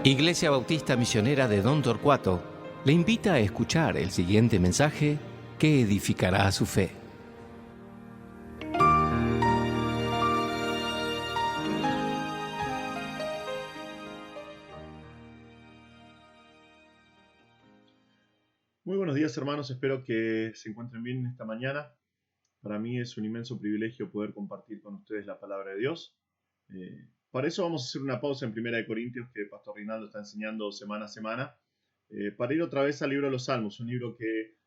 Iglesia Bautista Misionera de Don Torcuato le invita a escuchar el siguiente mensaje que edificará su fe. Muy buenos días, hermanos, espero que se encuentren bien esta mañana. Para mí es un inmenso privilegio poder compartir con ustedes la palabra de Dios. Para eso vamos a hacer una pausa en 1 Corintios que Pastor Rinaldo está enseñando semana a semana, para ir otra vez al libro de los Salmos, un libro que,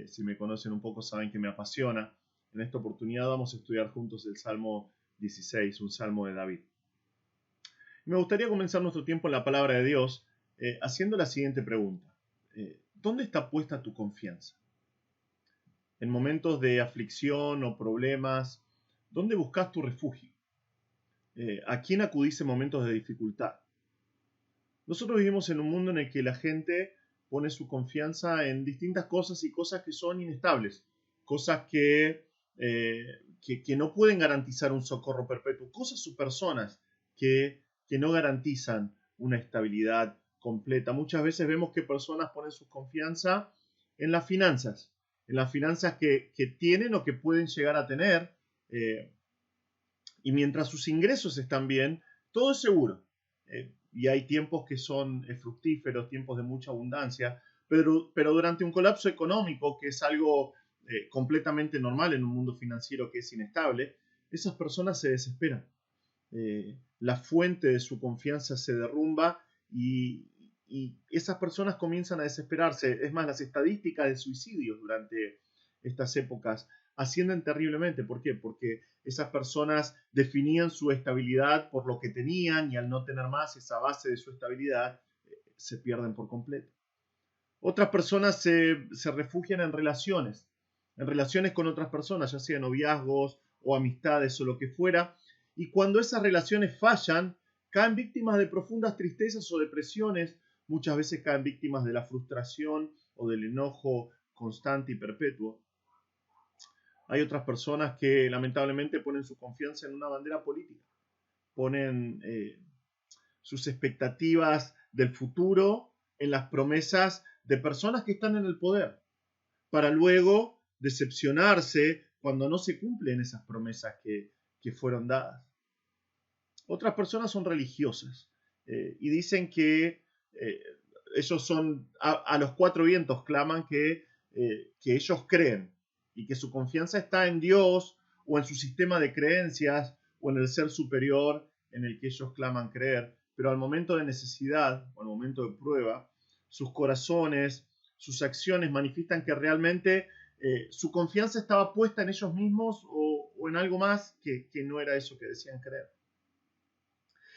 si me conocen un poco, saben que me apasiona. En esta oportunidad vamos a estudiar juntos el Salmo 16, un Salmo de David. Me gustaría comenzar nuestro tiempo en la palabra de Dios haciendo la siguiente pregunta. ¿Dónde está puesta tu confianza? En momentos de aflicción o problemas, ¿dónde buscas tu refugio? ¿A quién acudís en momentos de dificultad? Nosotros vivimos en un mundo en el que la gente pone su confianza en distintas cosas y cosas que son inestables, cosas que no pueden garantizar un socorro perpetuo, cosas o personas que no garantizan una estabilidad completa. Muchas veces vemos que personas ponen su confianza en las finanzas que tienen o que pueden llegar a tener, y mientras sus ingresos están bien, todo es seguro. Y hay tiempos que son fructíferos, tiempos de mucha abundancia, pero durante un colapso económico, que es algo completamente normal en un mundo financiero que es inestable, esas personas se desesperan. La fuente de su confianza se derrumba y esas personas comienzan a desesperarse. Es más, las estadísticas de suicidios durante estas épocas ascienden terriblemente. ¿Por qué? Porque esas personas definían su estabilidad por lo que tenían y al no tener más esa base de su estabilidad, se pierden por completo. Otras personas se refugian en relaciones con otras personas, ya sea noviazgos o amistades o lo que fuera, y cuando esas relaciones fallan, caen víctimas de profundas tristezas o depresiones, muchas veces caen víctimas de la frustración o del enojo constante y perpetuo. Hay otras personas que lamentablemente ponen su confianza en una bandera política, ponen sus expectativas del futuro en las promesas de personas que están en el poder, para luego decepcionarse cuando no se cumplen esas promesas que fueron dadas. Otras personas son religiosas y dicen que ellos son, a los cuatro vientos claman que ellos creen y que su confianza está en Dios o en su sistema de creencias o en el ser superior en el que ellos claman creer, pero al momento de necesidad o al momento de prueba, sus corazones, sus acciones manifiestan que realmente su confianza estaba puesta en ellos mismos o en algo más que no era eso que decían creer.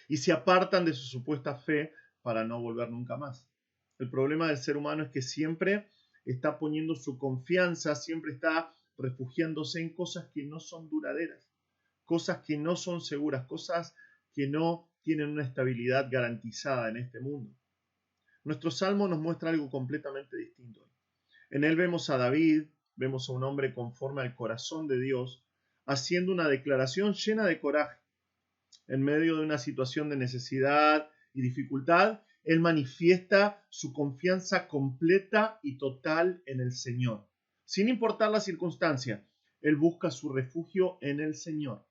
Y se apartan de su supuesta fe para no volver nunca más. El problema del ser humano es que siempre está poniendo su confianza, siempre está refugiándose en cosas que no son duraderas, cosas que no son seguras, cosas que no tienen una estabilidad garantizada en este mundo. Nuestro salmo nos muestra algo completamente distinto. En él vemos a David, vemos a un hombre conforme al corazón de Dios, haciendo una declaración llena de coraje. En medio de una situación de necesidad y dificultad, él manifiesta su confianza completa y total en el Señor. Sin importar la circunstancia, él busca su refugio en el Señor.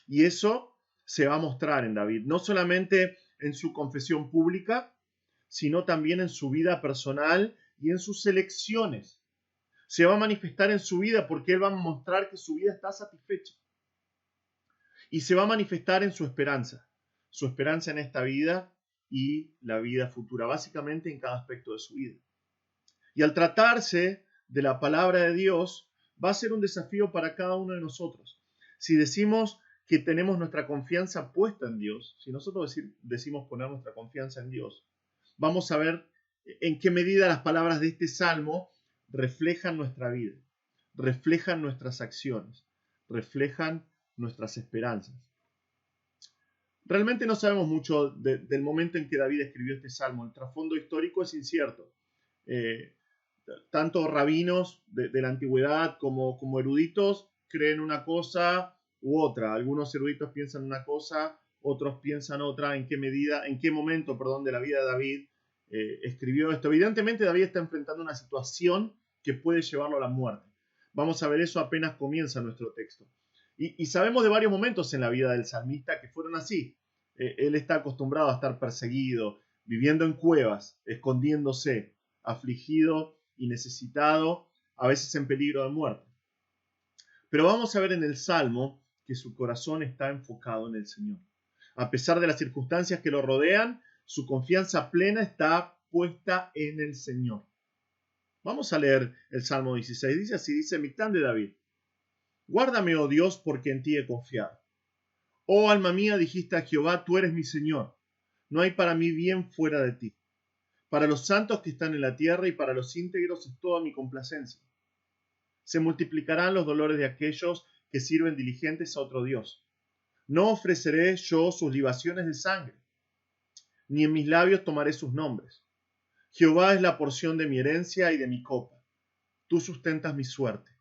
Y eso se va a mostrar en David, no solamente en su confesión pública, sino también en su vida personal y en sus elecciones. Se va a manifestar en su vida porque él va a mostrar que su vida está satisfecha. Y se va a manifestar en su esperanza en esta vida y la vida futura, básicamente en cada aspecto de su vida. Y al tratarse de la palabra de Dios, va a ser un desafío para cada uno de nosotros. Si decimos que tenemos nuestra confianza puesta en Dios, si nosotros decimos poner nuestra confianza en Dios, vamos a ver en qué medida las palabras de este salmo reflejan nuestra vida, reflejan nuestras acciones, reflejan nuestras esperanzas. Realmente no sabemos mucho del momento en que David escribió este salmo. El trasfondo histórico es incierto. Tanto rabinos de la antigüedad como eruditos creen una cosa u otra. Algunos eruditos piensan una cosa, otros piensan otra, en qué momento, de la vida de David escribió esto. Evidentemente David está enfrentando una situación que puede llevarlo a la muerte. Vamos a ver eso apenas comienza nuestro texto. Y sabemos de varios momentos en la vida del salmista que fueron así. Él está acostumbrado a estar perseguido, viviendo en cuevas, escondiéndose, afligido y necesitado, a veces en peligro de muerte. Pero vamos a ver en el Salmo que su corazón está enfocado en el Señor. A pesar de las circunstancias que lo rodean, su confianza plena está puesta en el Señor. Vamos a leer el Salmo 16. Dice así, dice Mictán de David. Guárdame, oh Dios, porque en ti he confiado. Oh alma mía, dijiste a Jehová, tú eres mi Señor. No hay para mí bien fuera de ti. Para los santos que están en la tierra y para los íntegros es toda mi complacencia. Se multiplicarán los dolores de aquellos que sirven diligentes a otro Dios. No ofreceré yo sus libaciones de sangre, ni en mis labios tomaré sus nombres. Jehová es la porción de mi herencia y de mi copa. Tú sustentas mi suerte.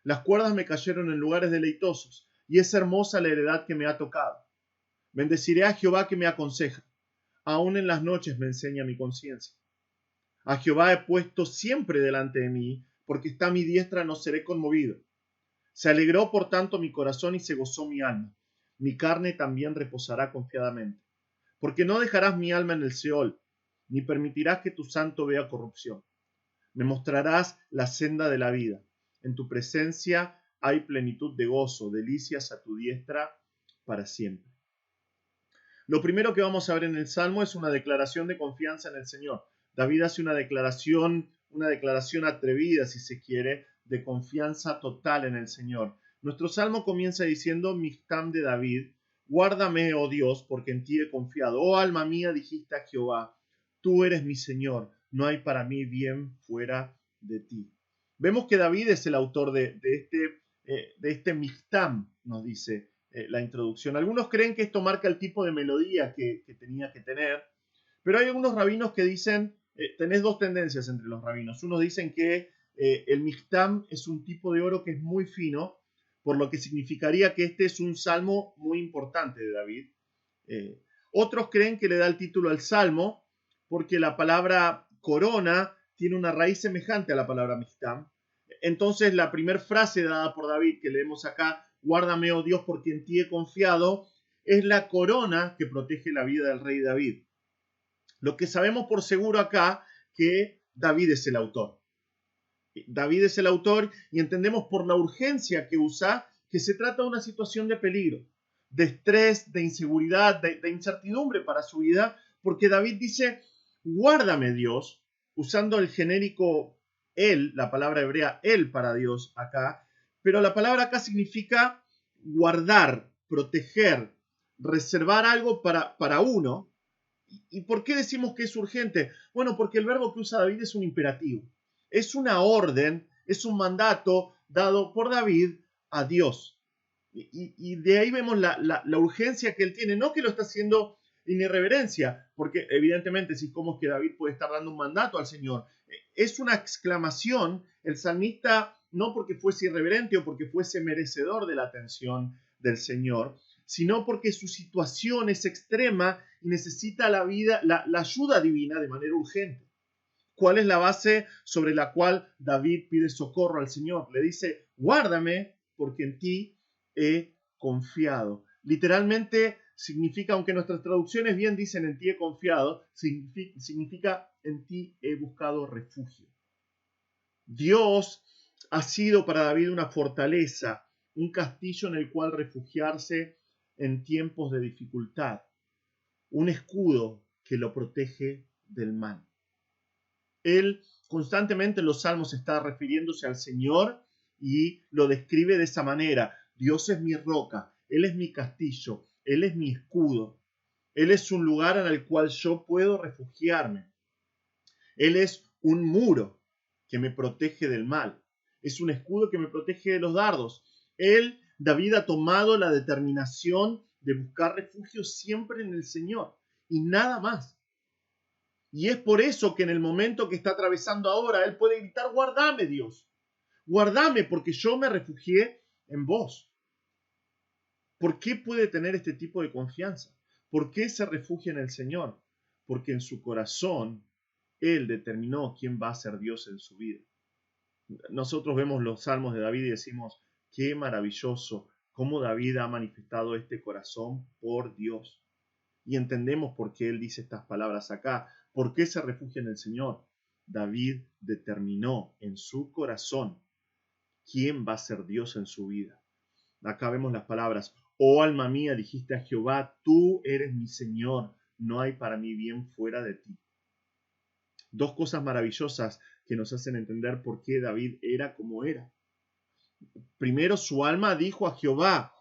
Las cuerdas me cayeron en lugares deleitosos, y es hermosa la heredad que me ha tocado. Bendeciré a Jehová que me aconseja. Aún en las noches me enseña mi conciencia. A Jehová he puesto siempre delante de mí, porque está a mi diestra, no seré conmovido. Se alegró por tanto mi corazón y se gozó mi alma. Mi carne también reposará confiadamente. Porque no dejarás mi alma en el Seol, ni permitirás que tu santo vea corrupción. Me mostrarás la senda de la vida. En tu presencia hay plenitud de gozo, delicias a tu diestra para siempre. Lo primero que vamos a ver en el Salmo es una declaración de confianza en el Señor. David hace una declaración atrevida, si se quiere, de confianza total en el Señor. Nuestro Salmo comienza diciendo, Mictán de David, guárdame, oh Dios, porque en ti he confiado. Oh alma mía, dijiste a Jehová, tú eres mi Señor, no hay para mí bien fuera de ti. Vemos que David es el autor de este Mictán, nos dice la introducción. Algunos creen que esto marca el tipo de melodía que tenía que tener, pero hay algunos rabinos que dicen, tenés dos tendencias entre los rabinos. Unos dicen que el Mictán es un tipo de oro que es muy fino, por lo que significaría que este es un salmo muy importante de David. Otros creen que le da el título al salmo porque la palabra corona tiene una raíz semejante a la palabra Mictán. Entonces la primera frase dada por David que leemos acá, guárdame, oh Dios, porque en ti he confiado, es la corona que protege la vida del rey David. Lo que sabemos por seguro acá, que David es el autor. David es el autor y entendemos por la urgencia que usa que se trata de una situación de peligro, de estrés, de inseguridad, de incertidumbre para su vida, porque David dice, guárdame Dios, usando el genérico él, la palabra hebrea él para Dios acá, pero la palabra acá significa guardar, proteger, reservar algo para uno. ¿Y por qué decimos que es urgente? Bueno, porque el verbo que usa David es un imperativo. Es una orden, es un mandato dado por David a Dios. Y de ahí vemos la urgencia que él tiene. No que lo está haciendo en irreverencia, porque evidentemente si como es que David puede estar dando un mandato al Señor. Es una exclamación, el salmista, no porque fuese irreverente o porque fuese merecedor de la atención del Señor, sino porque su situación es extrema y necesita la ayuda divina de manera urgente. ¿Cuál es la base sobre la cual David pide socorro al Señor? Le dice, guárdame porque en ti he confiado. Literalmente significa, aunque nuestras traducciones bien dicen en ti he confiado, significa en ti he buscado refugio. Dios ha sido para David una fortaleza, un castillo en el cual refugiarse en tiempos de dificultad, un escudo que lo protege del mal. Él constantemente en los salmos está refiriéndose al Señor y lo describe de esa manera. Dios es mi roca, Él es mi castillo, Él es mi escudo. Él es un lugar en el cual yo puedo refugiarme. Él es un muro que me protege del mal. Es un escudo que me protege de los dardos. David, ha tomado la determinación de buscar refugio siempre en el Señor y nada más. Y es por eso que en el momento que está atravesando ahora, él puede gritar, guárdame Dios, guárdame porque yo me refugié en vos. ¿Por qué puede tener este tipo de confianza? ¿Por qué se refugia en el Señor? Porque en su corazón Él determinó quién va a ser Dios en su vida. Nosotros vemos los salmos de David y decimos, qué maravilloso cómo David ha manifestado este corazón por Dios. Y entendemos por qué él dice estas palabras acá. ¿Por qué se refugia en el Señor? David determinó en su corazón quién va a ser Dios en su vida. Acá vemos las palabras, oh alma mía, dijiste a Jehová, tú eres mi Señor, no hay para mí bien fuera de ti. Dos cosas maravillosas que nos hacen entender por qué David era como era. Primero, su alma dijo a Jehová,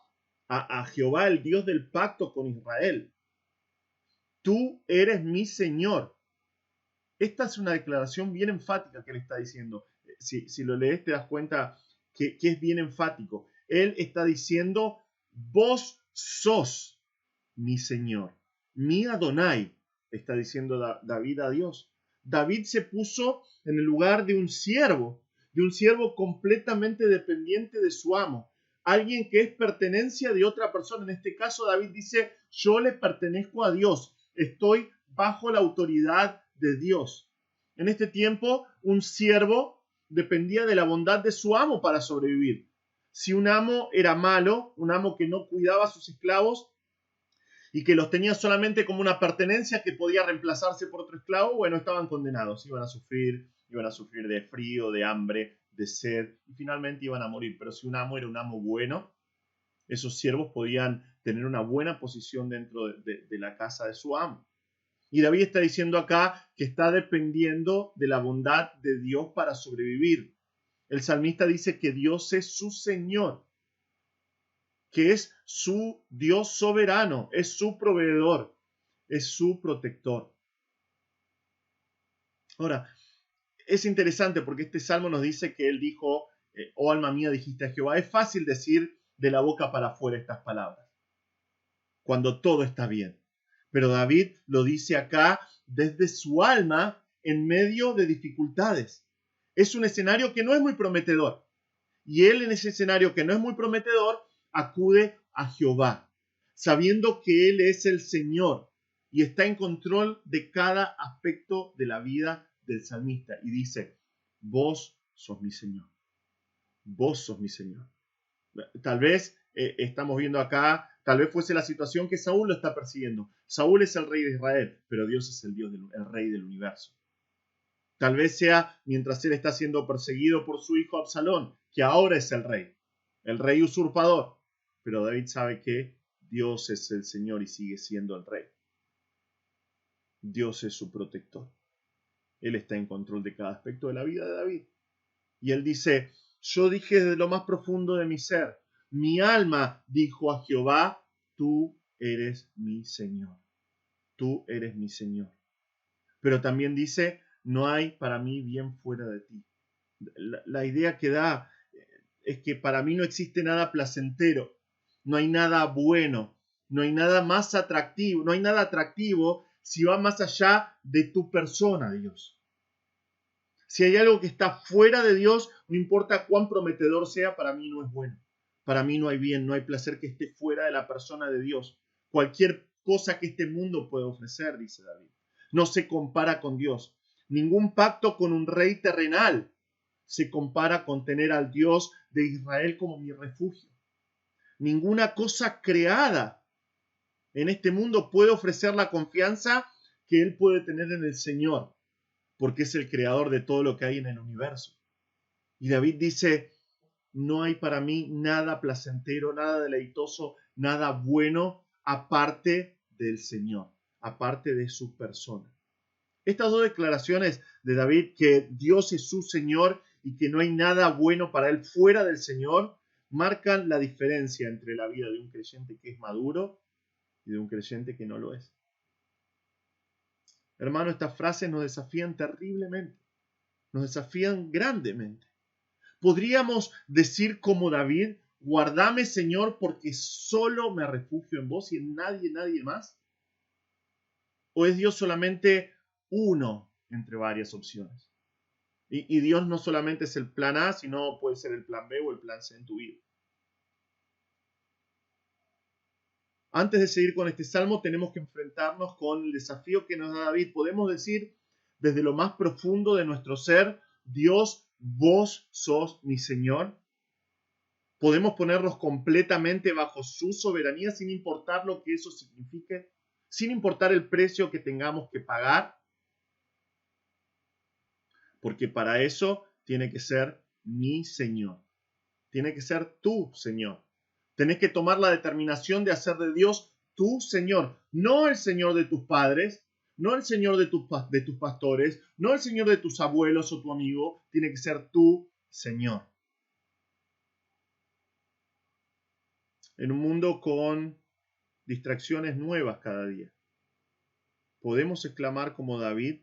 a Jehová, el Dios del pacto con Israel, tú eres mi Señor. Esta es una declaración bien enfática que él está diciendo. Si lo lees te das cuenta que es bien enfático. Él está diciendo, vos sos mi Señor, mi Adonai, está diciendo David a Dios. David se puso en el lugar de un siervo completamente dependiente de su amo, alguien que es pertenencia de otra persona. En este caso David dice, yo le pertenezco a Dios, estoy bajo la autoridad de Dios. En este tiempo, un siervo dependía de la bondad de su amo para sobrevivir. Si un amo era malo, un amo que no cuidaba a sus esclavos y que los tenía solamente como una pertenencia que podía reemplazarse por otro esclavo, bueno, estaban condenados, iban a sufrir de frío, de hambre, de sed, y finalmente iban a morir. Pero si un amo era un amo bueno, esos siervos podían tener una buena posición dentro de la casa de su amo. Y David está diciendo acá que está dependiendo de la bondad de Dios para sobrevivir. El salmista dice que Dios es su Señor, que es su Dios soberano, es su proveedor, es su protector. Ahora, es interesante porque este salmo nos dice que él dijo, oh alma mía, dijiste a Jehová. Es fácil decir de la boca para afuera estas palabras, cuando todo está bien. Pero David lo dice acá desde su alma en medio de dificultades. Es un escenario que no es muy prometedor. Y él en ese escenario que no es muy prometedor acude a Jehová, sabiendo que Él es el Señor y está en control de cada aspecto de la vida del salmista. Y dice, vos sos mi Señor, vos sos mi Señor. Tal vez estamos viendo acá, tal vez fuese la situación que Saúl lo está persiguiendo. Saúl es el rey de Israel, pero Dios es el rey del universo. Tal vez sea mientras él está siendo perseguido por su hijo Absalón, que ahora es el rey usurpador. Pero David sabe que Dios es el Señor y sigue siendo el rey. Dios es su protector. Él está en control de cada aspecto de la vida de David. Y él dice, yo dije desde lo más profundo de mi ser, mi alma dijo a Jehová, tú eres mi Señor. Tú eres mi Señor. Pero también dice, no hay para mí bien fuera de ti. La idea que da es que para mí no existe nada placentero, no hay nada bueno, no hay nada más atractivo, no hay nada atractivo si va más allá de tu persona, Dios. Si hay algo que está fuera de Dios, no importa cuán prometedor sea, para mí no es bueno. Para mí no hay bien, no hay placer que esté fuera de la persona de Dios. Cualquier cosa que este mundo puede ofrecer, dice David, no se compara con Dios. Ningún pacto con un rey terrenal se compara con tener al Dios de Israel como mi refugio. Ninguna cosa creada en este mundo puede ofrecer la confianza que Él puede tener en el Señor, porque es el creador de todo lo que hay en el universo. Y David dice, no hay para mí nada placentero, nada deleitoso, nada bueno aparte del Señor, aparte de su persona. Estas dos declaraciones de David, que Dios es su Señor y que no hay nada bueno para él fuera del Señor, marcan la diferencia entre la vida de un creyente que es maduro y de un creyente que no lo es. Hermano, estas frases nos desafían terriblemente, nos desafían grandemente. ¿Podríamos decir como David, guardame Señor porque solo me refugio en vos y en nadie más? ¿O es Dios solamente uno entre varias opciones? Y Dios no solamente es el plan A, sino puede ser el plan B o el plan C en tu vida. Antes de seguir con este salmo, tenemos que enfrentarnos con el desafío que nos da David. Podemos decir desde lo más profundo de nuestro ser: Dios, vos sos mi Señor. Podemos ponernos completamente bajo su soberanía sin importar lo que eso signifique, sin importar el precio que tengamos que pagar, porque para eso tiene que ser mi Señor, tiene que ser tu Señor. Tenés que tomar la determinación de hacer de Dios tu Señor, no el Señor de tus padres, no el Señor de tus pastores, no el Señor de tus abuelos o tu amigo, tiene que ser tu Señor. En un mundo con distracciones nuevas cada día, podés exclamar como David,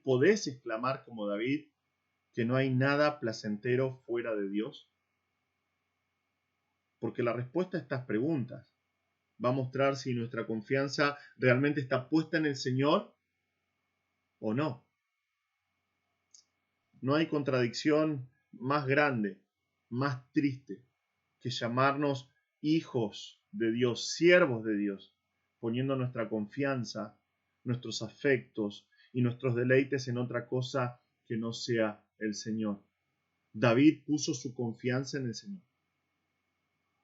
que no hay nada placentero fuera de Dios. Porque la respuesta a estas preguntas va a mostrar si nuestra confianza realmente está puesta en el Señor o no. No hay contradicción más grande, más triste, que llamarnos hijos de Dios, siervos de Dios, poniendo nuestra confianza, nuestros afectos y nuestros deleites en otra cosa que no sea el Señor. David puso su confianza en el Señor.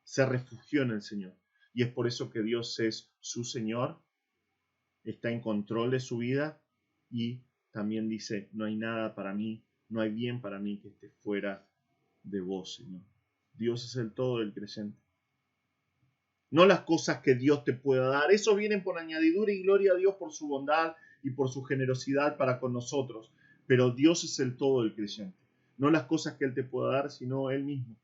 Se refugió en el Señor. Y es por eso que Dios es su Señor, está en control de su vida y también dice: no hay nada para mí, no hay bien para mí que esté fuera de vos, Señor. Dios es el todo del creyente. No las cosas que Dios te pueda dar. Eso viene por añadidura, y gloria a Dios por su bondad y por su generosidad para con nosotros. Pero Dios es el todo del creyente. No las cosas que Él te pueda dar, sino Él mismo.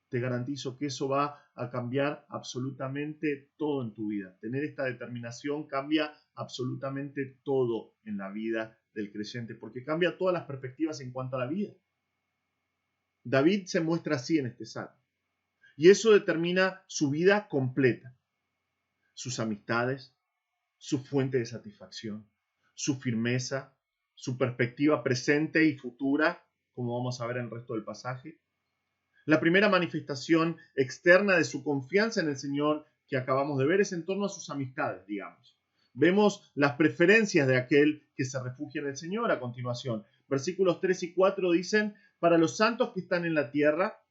Te garantizo que eso va a cambiar absolutamente todo en tu vida. Tener esta determinación cambia absolutamente todo en la vida del creyente, porque cambia todas las perspectivas en cuanto a la vida. David se muestra así en este salmo. Y eso determina su vida completa. Sus amistades, su fuente de satisfacción, su firmeza, su perspectiva presente y futura, como vamos a ver en el resto del pasaje. La primera manifestación externa de su confianza en el Señor que acabamos de ver es en torno a sus amistades, digamos. Vemos las preferencias de aquel que se refugia en el Señor a continuación. Versículos 3 y 4 dicen: para los santos que están en la tierra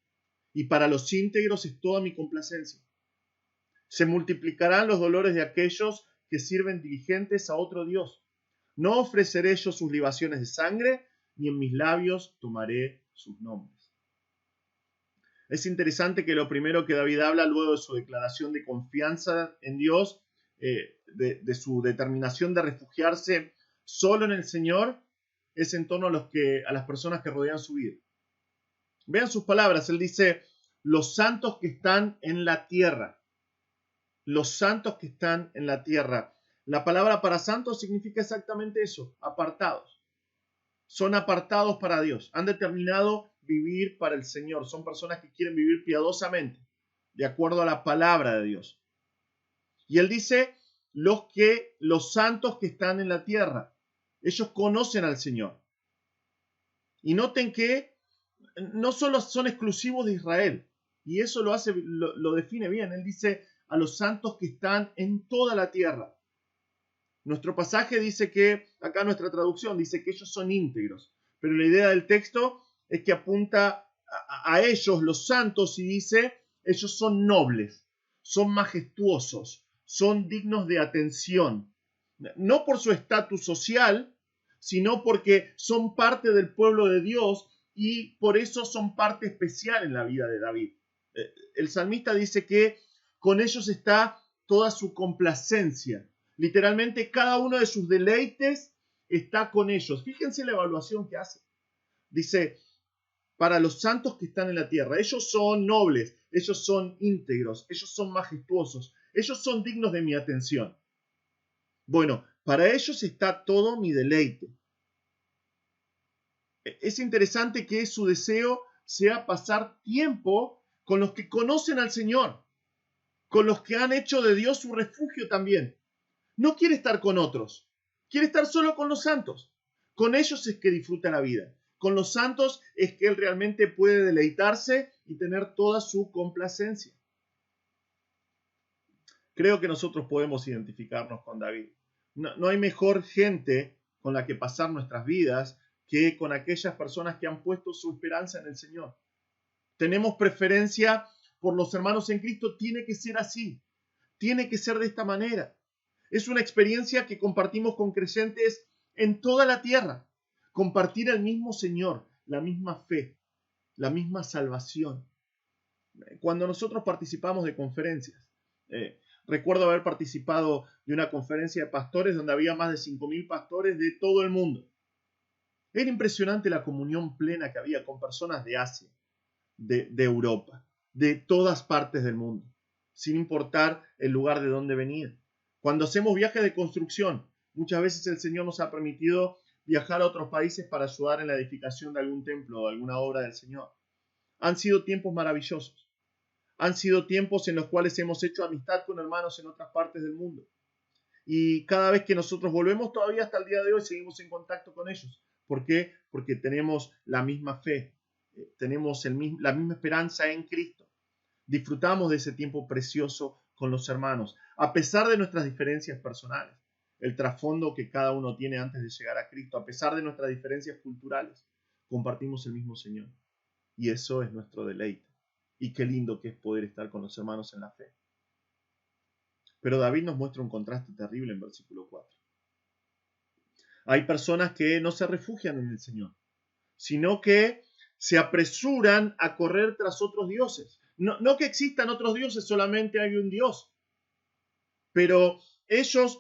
y para los íntegros es toda mi complacencia. Se multiplicarán los dolores de aquellos que sirven diligentes a otro Dios. No ofreceré yo sus libaciones de sangre, ni en mis labios tomaré sus nombres. Es interesante que lo primero que David habla luego de su declaración de confianza en Dios, de su determinación de refugiarse solo en el Señor, es en torno a las personas que rodean su vida. Vean sus palabras, él dice: los santos que están en la tierra. Los santos que están en la tierra. La palabra para santos significa exactamente eso: apartados. Son apartados para Dios. Han determinado vivir para el Señor. Son personas que quieren vivir piadosamente, de acuerdo a la palabra de Dios. Y él dice: los santos que están en la tierra. Ellos conocen al Señor. Y noten que no solo son exclusivos de Israel. Y eso lo define bien. Él dice: a los santos que están en toda la tierra. Nuestro pasaje dice que, acá nuestra traducción dice que ellos son íntegros, pero la idea del texto es que apunta a ellos, los santos, y dice: ellos son nobles, son majestuosos, son dignos de atención, no por su estatus social, sino porque son parte del pueblo de Dios y por eso son parte especial en la vida de David. El salmista dice que con ellos está toda su complacencia. Literalmente cada uno de sus deleites está con ellos. Fíjense la evaluación que hace. Dice: para los santos que están en la tierra. Ellos son nobles, ellos son íntegros, ellos son majestuosos, ellos son dignos de mi atención. Bueno, para ellos está todo mi deleite. Es interesante que su deseo sea pasar tiempo con los que conocen al Señor, con los que han hecho de Dios su refugio también. No quiere estar con otros, quiere estar solo con los santos. Con ellos es que disfruta la vida. Con los santos es que él realmente puede deleitarse y tener toda su complacencia. Creo que nosotros podemos identificarnos con David. No hay mejor gente con la que pasar nuestras vidas que con aquellas personas que han puesto su esperanza en el Señor. Tenemos preferencia por los hermanos en Cristo, tiene que ser así, tiene que ser de esta manera. Es una experiencia que compartimos con creyentes en toda la tierra. Compartir el mismo Señor, la misma fe, la misma salvación. Cuando nosotros participamos de conferencias, recuerdo haber participado de una conferencia de pastores donde había más de 5.000 pastores de todo el mundo. Era impresionante la comunión plena que había con personas de Asia, de Europa, de todas partes del mundo, sin importar el lugar de donde venían. Cuando hacemos viajes de construcción, muchas veces el Señor nos ha permitido viajar a otros países para ayudar en la edificación de algún templo o alguna obra del Señor. Han sido tiempos maravillosos. Han sido tiempos en los cuales hemos hecho amistad con hermanos en otras partes del mundo. Y cada vez que nosotros volvemos, todavía hasta el día de hoy, seguimos en contacto con ellos. ¿Por qué? Porque tenemos la misma fe, tenemos la misma esperanza en Cristo. Disfrutamos de ese tiempo precioso con los hermanos, a pesar de nuestras diferencias personales, el trasfondo que cada uno tiene antes de llegar a Cristo, a pesar de nuestras diferencias culturales, compartimos el mismo Señor. Y eso es nuestro deleite. Y qué lindo que es poder estar con los hermanos en la fe. Pero David nos muestra un contraste terrible en versículo 4. Hay personas que no se refugian en el Señor, sino que se apresuran a correr tras otros dioses. No que existan otros dioses, solamente hay un Dios. Pero ellos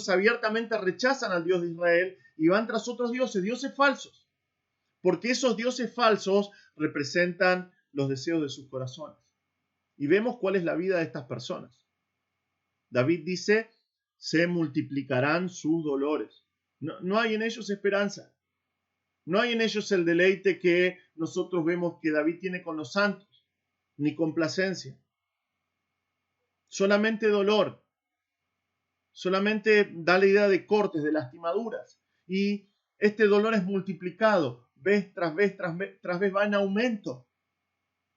abiertamente rechazan al Dios de Israel y van tras otros dioses falsos. Porque esos dioses falsos representan los deseos de sus corazones. Y vemos cuál es la vida de estas personas. David dice, se multiplicarán sus dolores. No hay en ellos esperanza. No hay en ellos el deleite que nosotros vemos que David tiene con los santos, ni complacencia. Solamente dolor. Solamente da la idea de cortes, de lastimaduras. Y este dolor es multiplicado. Vez tras vez va en aumento.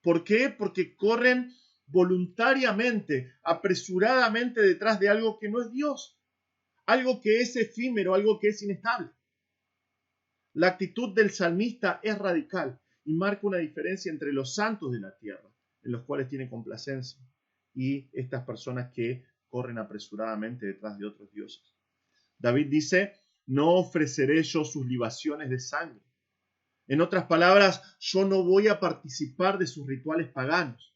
¿Por qué? Porque corren voluntariamente, apresuradamente detrás de algo que no es Dios. Algo que es efímero, algo que es inestable. La actitud del salmista es radical y marca una diferencia entre los santos de la tierra, en los cuales tiene complacencia, y estas personas que corren apresuradamente detrás de otros dioses. David dice, no ofreceré yo sus libaciones de sangre. En otras palabras, yo no voy a participar de sus rituales paganos.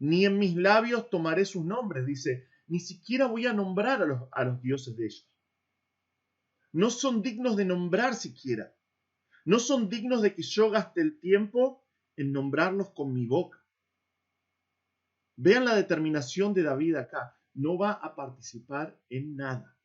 Ni en mis labios tomaré sus nombres, dice, ni siquiera voy a nombrar a los dioses de ellos. No son dignos de nombrar siquiera. No son dignos de que yo gaste el tiempo en nombrarlos con mi boca. Vean la determinación de David acá. No va a participar en nada.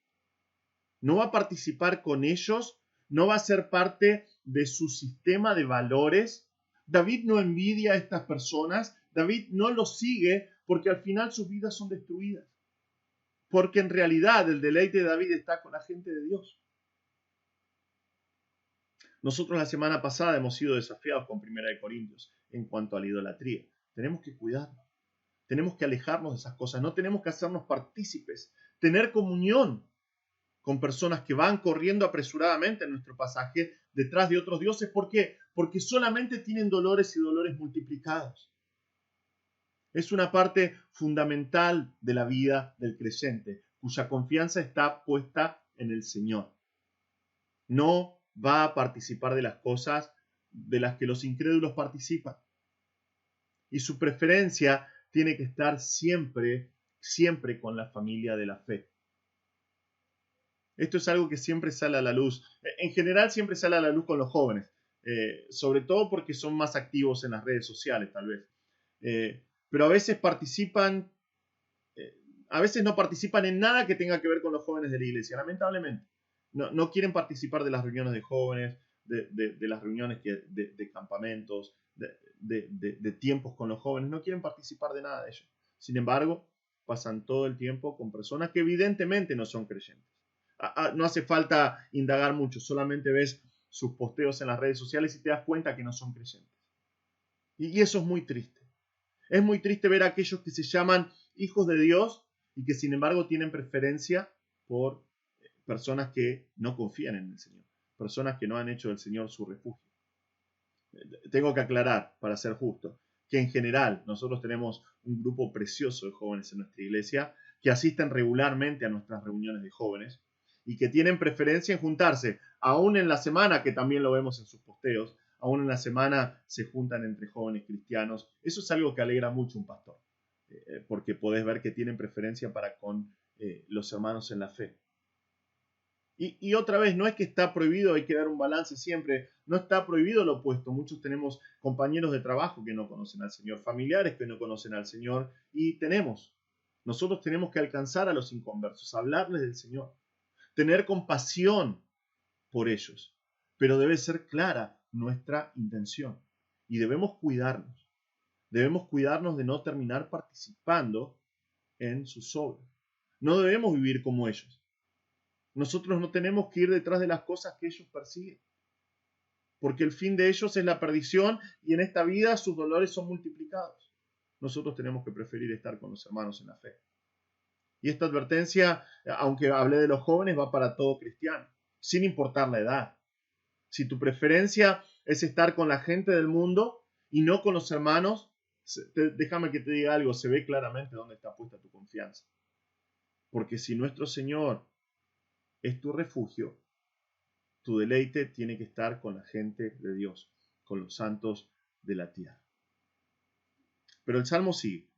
No va a participar con ellos. No va a ser parte de su sistema de valores. David no envidia a estas personas. David no los sigue porque al final sus vidas son destruidas. Porque en realidad el deleite de David está con la gente de Dios. Nosotros la semana pasada hemos sido desafiados con 1 Corintios en cuanto a la idolatría. Tenemos que cuidarnos. Tenemos que alejarnos de esas cosas. No tenemos que hacernos partícipes. Tener comunión con personas que van corriendo apresuradamente en nuestro pasaje detrás de otros dioses. ¿Por qué? Porque solamente tienen dolores y dolores multiplicados. Es una parte fundamental de la vida del creyente, cuya confianza está puesta en el Señor. No va a participar de las cosas de las que los incrédulos participan. Y su preferencia tiene que estar siempre con la familia de la fe. Esto es algo que siempre sale a la luz. En general siempre sale a la luz con los jóvenes, sobre todo porque son más activos en las redes sociales, tal vez. Pero a veces a veces no participan en nada que tenga que ver con los jóvenes de la iglesia, lamentablemente. No quieren participar de las reuniones de jóvenes, de las reuniones de campamentos, de tiempos con los jóvenes. No quieren participar de nada de ello. Sin embargo, pasan todo el tiempo con personas que evidentemente no son creyentes. No hace falta indagar mucho, solamente ves sus posteos en las redes sociales y te das cuenta que no son creyentes. Y eso es muy triste. Es muy triste ver a aquellos que se llaman hijos de Dios y que sin embargo tienen preferencia por personas que no confían en el Señor, personas que no han hecho del Señor su refugio. Tengo que aclarar, para ser justo, que en general nosotros tenemos un grupo precioso de jóvenes en nuestra iglesia que asisten regularmente a nuestras reuniones de jóvenes y que tienen preferencia en juntarse, aún en la semana, que también lo vemos en sus posteos, aún en la semana se juntan entre jóvenes cristianos. Eso es algo que alegra mucho a un pastor, porque podés ver que tienen preferencia para con los hermanos en la fe. Y otra vez, no es que está prohibido, hay que dar un balance siempre, no está prohibido lo opuesto. Muchos tenemos compañeros de trabajo que no conocen al Señor, familiares que no conocen al Señor, y nosotros tenemos que alcanzar a los inconversos, hablarles del Señor, tener compasión por ellos, pero debe ser clara nuestra intención y debemos cuidarnos de no terminar participando en sus obras. No debemos vivir como ellos. Nosotros no tenemos que ir detrás de las cosas que ellos persiguen, porque el fin de ellos es la perdición y en esta vida sus dolores son multiplicados. Nosotros tenemos que preferir estar con los hermanos en la fe. Y esta advertencia, aunque hablé de los jóvenes, va para todo cristiano, sin importar la edad. Si tu preferencia es estar con la gente del mundo y no con los hermanos, déjame que te diga algo, se ve claramente dónde está puesta tu confianza. Porque si nuestro Señor es tu refugio, tu deleite tiene que estar con la gente de Dios, con los santos de la tierra. Pero el Salmo sigue.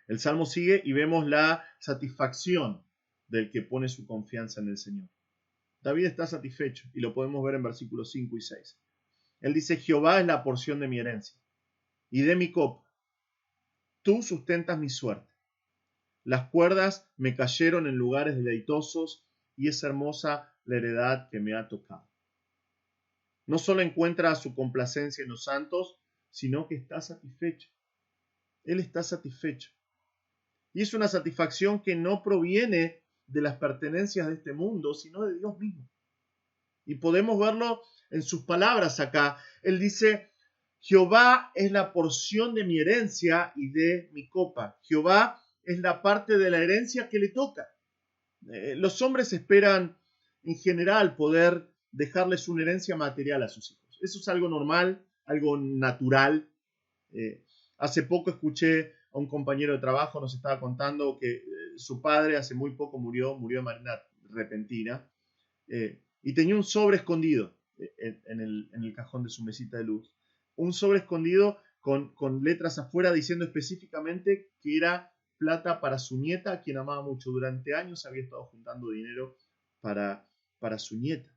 El Salmo sigue y vemos la satisfacción del que pone su confianza en el Señor. David está satisfecho y lo podemos ver en versículos 5 y 6. Él dice: Jehová es la porción de mi herencia y de mi copa. Tú sustentas mi suerte. Las cuerdas me cayeron en lugares deleitosos y es hermosa la heredad que me ha tocado. No solo encuentra su complacencia en los santos, sino que está satisfecho. Él está satisfecho. Y es una satisfacción que no proviene de las pertenencias de este mundo, sino de Dios mismo. Y podemos verlo en sus palabras acá. Él dice: Jehová es la porción de mi herencia y de mi copa. Jehová es la parte de la herencia que le toca. Los hombres esperan en general poder dejarles una herencia material a sus hijos. Eso es algo normal, algo natural. Hace poco escuché a un compañero de trabajo, nos estaba contando que su padre hace muy poco murió de manera repentina, y tenía un sobre escondido en el cajón de su mesita de luz. Un sobre escondido con letras afuera diciendo específicamente que era plata para su nieta, a quien amaba mucho. Durante años había estado juntando dinero para su nieta.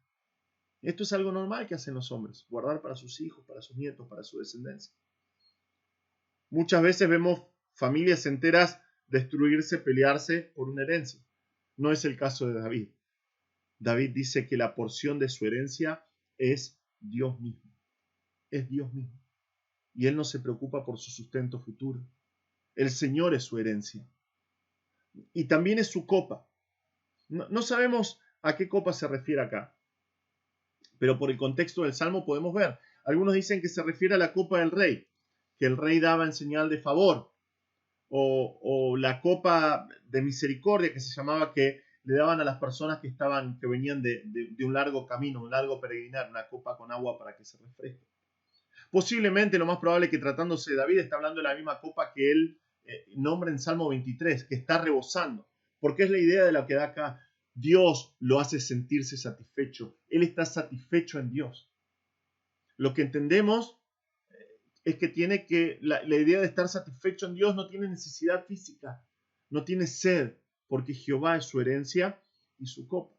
Esto es algo normal que hacen los hombres, guardar para sus hijos, para sus nietos, para su descendencia. Muchas veces vemos familias enteras destruirse, pelearse por una herencia. No es el caso de David. David dice que la porción de su herencia es Dios mismo. Es Dios mismo. Y él no se preocupa por su sustento futuro. El Señor es su herencia. Y también es su copa. No sabemos a qué copa se refiere acá, pero por el contexto del Salmo podemos ver. Algunos dicen que se refiere a la copa del rey, que el rey daba en señal de favor, o la copa de misericordia, que se llamaba, que le daban a las personas que venían de un largo camino, un largo peregrinar, una copa con agua para que se refresquen. Posiblemente, lo más probable, que tratándose de David está hablando de la misma copa que él nombra en Salmo 23, que está rebosando, porque es la idea de la que da acá. Dios lo hace sentirse satisfecho. Él está satisfecho en Dios. Lo que entendemos es que la idea de estar satisfecho en Dios no tiene necesidad física, no tiene sed, porque Jehová es su herencia y su copa.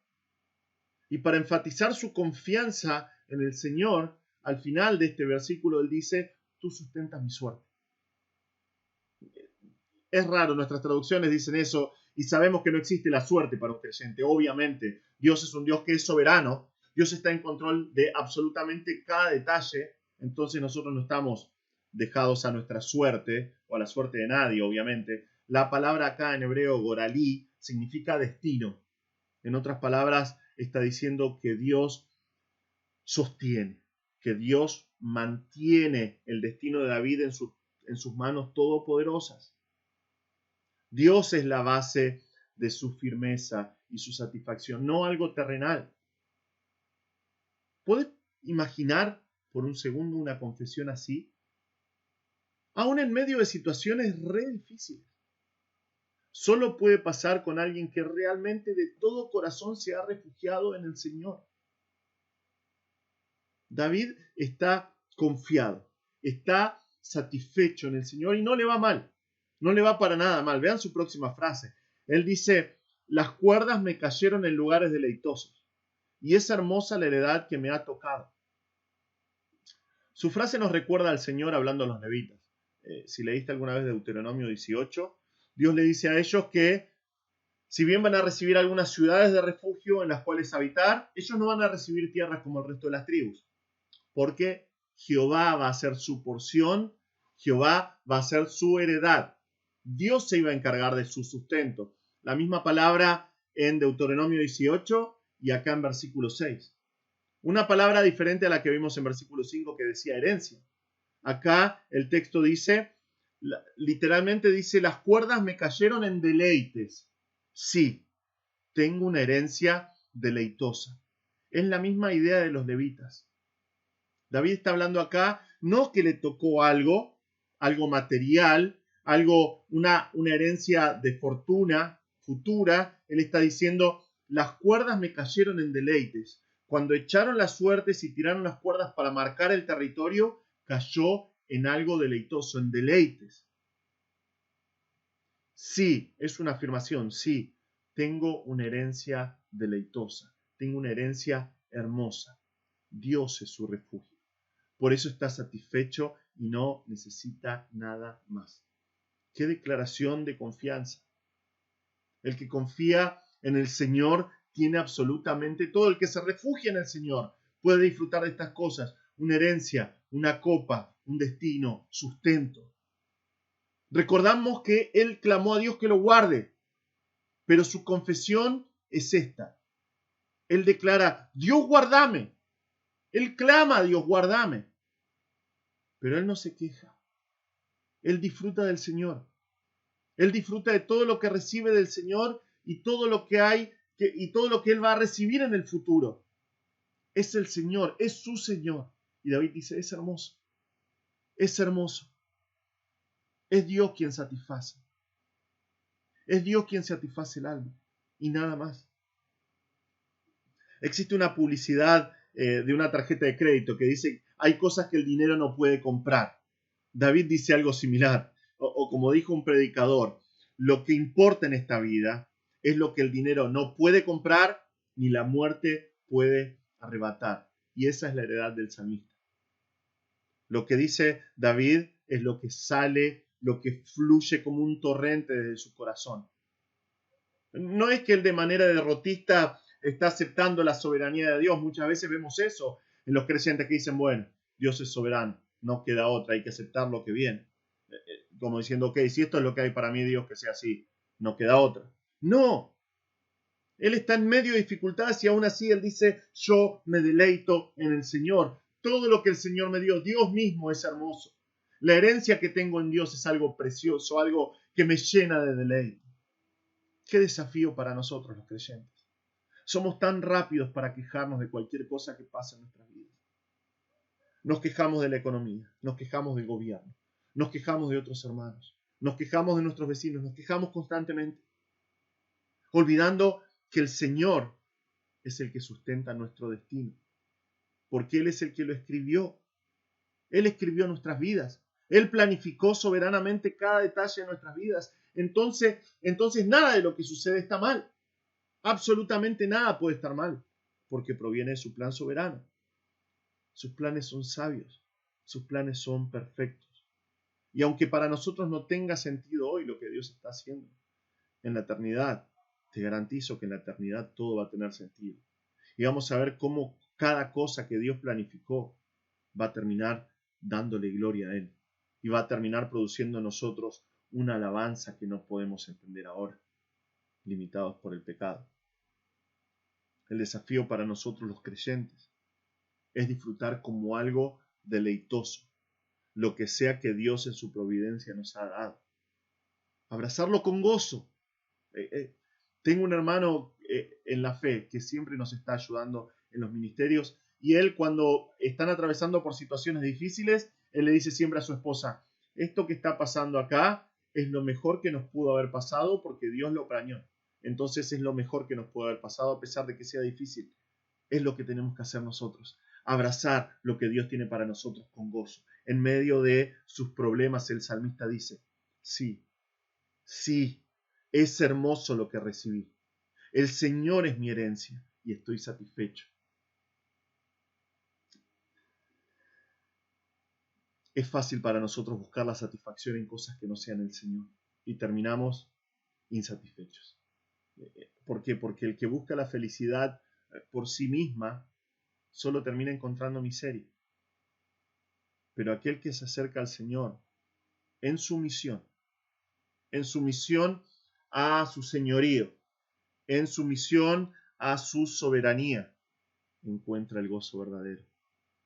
Y para enfatizar su confianza en el Señor, al final de este versículo él dice: tú sustentas mi suerte. Es raro, nuestras traducciones dicen eso, y sabemos que no existe la suerte para un creyente. Obviamente, Dios es un Dios que es soberano, Dios está en control de absolutamente cada detalle, entonces nosotros no estamos dejados a nuestra suerte, o a la suerte de nadie, obviamente. La palabra acá en hebreo, goralí, significa destino. En otras palabras, está diciendo que Dios sostiene, que Dios mantiene el destino de David en sus manos todopoderosas. Dios es la base de su firmeza y su satisfacción, no algo terrenal. ¿Puedes imaginar por un segundo una confesión así? Aún en medio de situaciones re difíciles. Solo puede pasar con alguien que realmente de todo corazón se ha refugiado en el Señor. David está confiado, está satisfecho en el Señor y no le va mal, no le va para nada mal. Vean su próxima frase. Él dice, las cuerdas me cayeron en lugares deleitosos y es hermosa la heredad que me ha tocado. Su frase nos recuerda al Señor hablando a los levitas. Si leíste alguna vez Deuteronomio 18, Dios le dice a ellos que si bien van a recibir algunas ciudades de refugio en las cuales habitar, ellos no van a recibir tierras como el resto de las tribus, porque Jehová va a ser su porción, Jehová va a ser su heredad. Dios se iba a encargar de su sustento. La misma palabra en Deuteronomio 18 y acá en versículo 6. Una palabra diferente a la que vimos en versículo 5 que decía herencia. Acá el texto dice, literalmente dice, las cuerdas me cayeron en deleites. Sí, tengo una herencia deleitosa. Es la misma idea de los levitas. David está hablando acá, no que le tocó algo material, una herencia de fortuna futura. Él está diciendo, las cuerdas me cayeron en deleites. Cuando echaron las suertes y tiraron las cuerdas para marcar el territorio, cayó en algo deleitoso, en deleites. Sí, es una afirmación, sí, tengo una herencia deleitosa, tengo una herencia hermosa. Dios es su refugio. Por eso está satisfecho y no necesita nada más. ¡Qué declaración de confianza! El que confía en el Señor tiene absolutamente todo. El que se refugia en el Señor puede disfrutar de estas cosas. Una herencia, una copa, un destino, sustento. Recordamos que él clamó a Dios que lo guarde, pero su confesión es esta. Él declara, Dios guardame. Él clama a Dios, guardame. Pero él no se queja. Él disfruta del Señor. Él disfruta de todo lo que recibe del Señor y todo lo que hay y todo lo que él va a recibir en el futuro. Es el Señor, es su Señor. Y David dice, es hermoso. Es hermoso. Es Dios quien satisface. Es Dios quien satisface el alma y nada más. Existe una publicidad de una tarjeta de crédito que dice, hay cosas que el dinero no puede comprar. David dice algo similar, o como dijo un predicador, lo que importa en esta vida es lo que el dinero no puede comprar ni la muerte puede arrebatar. Y esa es la heredad del salmista. Lo que dice David es lo que sale, lo que fluye como un torrente desde su corazón. No es que él de manera derrotista está aceptando la soberanía de Dios. Muchas veces vemos eso en los creyentes que dicen, bueno, Dios es soberano, no queda otra, hay que aceptar lo que viene. Como diciendo, ok, si esto es lo que hay para mí, Dios, que sea así, no queda otra. No, él está en medio de dificultades y aún así él dice, yo me deleito en el Señor. Todo lo que el Señor me dio, Dios mismo es hermoso. La herencia que tengo en Dios es algo precioso, algo que me llena de deleite. Qué desafío para nosotros los creyentes. Somos tan rápidos para quejarnos de cualquier cosa que pasa en nuestras vidas. Nos quejamos de la economía, nos quejamos del gobierno, nos quejamos de otros hermanos, nos quejamos de nuestros vecinos, nos quejamos constantemente, olvidando que el Señor es el que sustenta nuestro destino, porque Él es el que lo escribió. Él escribió nuestras vidas. Él planificó soberanamente cada detalle de nuestras vidas. Entonces nada de lo que sucede está mal. Absolutamente nada puede estar mal, porque proviene de su plan soberano. Sus planes son sabios, sus planes son perfectos. Y aunque para nosotros no tenga sentido hoy lo que Dios está haciendo, en la eternidad, te garantizo que en la eternidad todo va a tener sentido. Y vamos a ver cómo cada cosa que Dios planificó va a terminar dándole gloria a Él. Y va a terminar produciendo en nosotros una alabanza que no podemos entender ahora, limitados por el pecado. El desafío para nosotros los creyentes es disfrutar como algo deleitoso lo que sea que Dios en su providencia nos ha dado. Abrazarlo con gozo. Tengo un hermano en la fe que siempre nos está ayudando en los ministerios, y él, cuando están atravesando por situaciones difíciles, él le dice siempre a su esposa: esto que está pasando acá es lo mejor que nos pudo haber pasado porque Dios lo planeó. Entonces es lo mejor que nos pudo haber pasado a pesar de que sea difícil. Es lo que tenemos que hacer nosotros. Abrazar lo que Dios tiene para nosotros con gozo. En medio de sus problemas, el salmista dice: sí, sí, es hermoso lo que recibí. El Señor es mi herencia y estoy satisfecho. Es fácil para nosotros buscar la satisfacción en cosas que no sean el Señor y terminamos insatisfechos. ¿Por qué? Porque el que busca la felicidad por sí misma solo termina encontrando miseria. Pero aquel que se acerca al Señor en su misión a su señorío, en su misión a su soberanía, encuentra el gozo verdadero,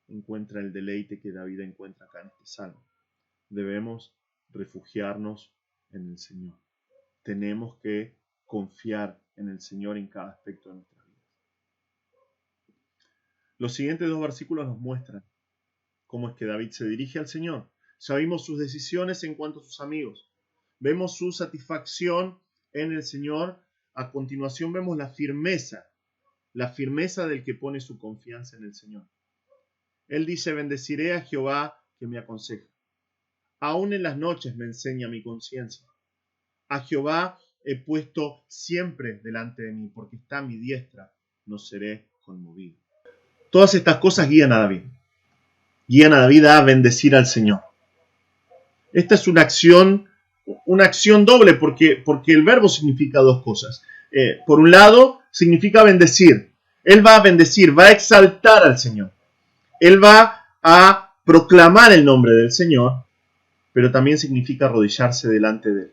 encuentra el deleite que David encuentra acá en este salmo. Debemos refugiarnos en el Señor. Tenemos que confiar en el Señor en cada aspecto de nuestra vida. Los siguientes 2 versículos nos muestran cómo es que David se dirige al Señor. Ya vimos sus decisiones en cuanto a sus amigos. Vemos su satisfacción en el Señor. A continuación vemos la firmeza del que pone su confianza en el Señor. Él dice: bendeciré a Jehová que me aconseja. Aún en las noches me enseña mi conciencia. A Jehová he puesto siempre delante de mí, porque está a mi diestra, no seré conmovido. Todas estas cosas guían a David. Guían a David a bendecir al Señor. Esta es una acción doble, porque el verbo significa 2 cosas. Por un lado, significa bendecir. Él va a bendecir, va a exaltar al Señor. Él va a proclamar el nombre del Señor, pero también significa arrodillarse delante de él,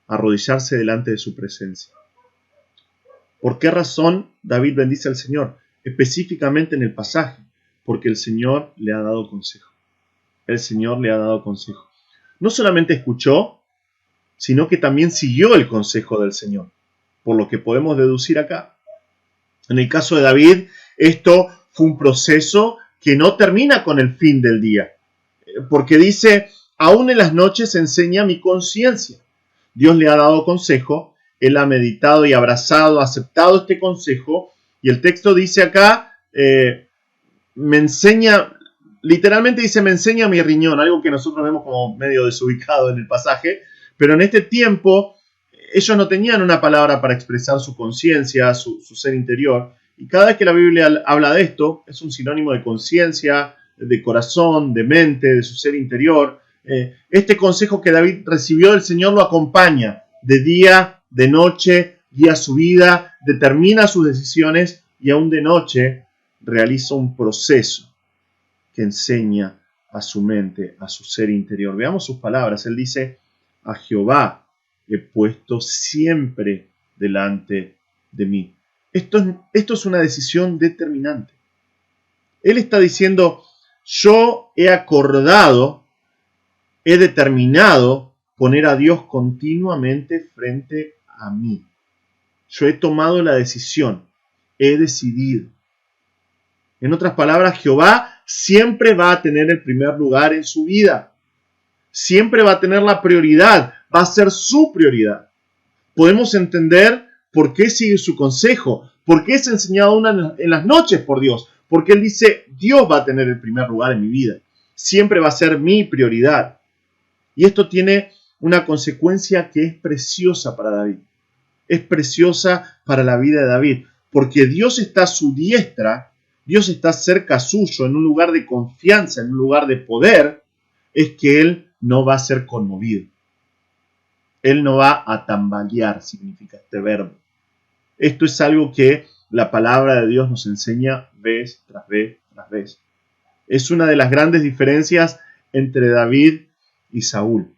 arrodillarse delante de su presencia. ¿Por qué razón David bendice al Señor? Específicamente en el pasaje, porque el Señor le ha dado consejo. El Señor le ha dado consejo. No solamente escuchó, sino que también siguió el consejo del Señor, por lo que podemos deducir acá. En el caso de David, esto fue un proceso que no termina con el fin del día, porque dice: aún en las noches enseña mi conciencia. Dios le ha dado consejo, él ha meditado y abrazado, aceptado este consejo, y el texto dice acá, me enseña, literalmente dice: me enseña mi riñón, algo que nosotros vemos como medio desubicado en el pasaje, pero en este tiempo ellos no tenían una palabra para expresar su conciencia, su ser interior, y cada vez que la Biblia habla de esto, es un sinónimo de conciencia, de corazón, de mente, de su ser interior. Este consejo que David recibió del Señor lo acompaña de día, de noche, guía su vida, determina sus decisiones y aún de noche realiza un proceso que enseña a su mente, a su ser interior. Veamos sus palabras. Él dice: a Jehová he puesto siempre delante de mí. Esto es una decisión determinante. Él está diciendo: yo he acordado, he determinado poner a Dios continuamente frente a mí. Yo he tomado la decisión, he decidido. En otras palabras, Jehová siempre va a tener el primer lugar en su vida. Siempre va a tener la prioridad, va a ser su prioridad. Podemos entender por qué sigue su consejo, por qué es enseñado en las noches por Dios, porque Él dice: Dios va a tener el primer lugar en mi vida, siempre va a ser mi prioridad. Y esto tiene una consecuencia que es preciosa para David, es preciosa para la vida de David, porque Dios está a su diestra, Dios está cerca suyo, en un lugar de confianza, en un lugar de poder, es que Él no va a ser conmovido. Él no va a tambalear, significa este verbo. Esto es algo que la palabra de Dios nos enseña vez tras vez tras vez. Es una de las grandes diferencias entre David y Saúl.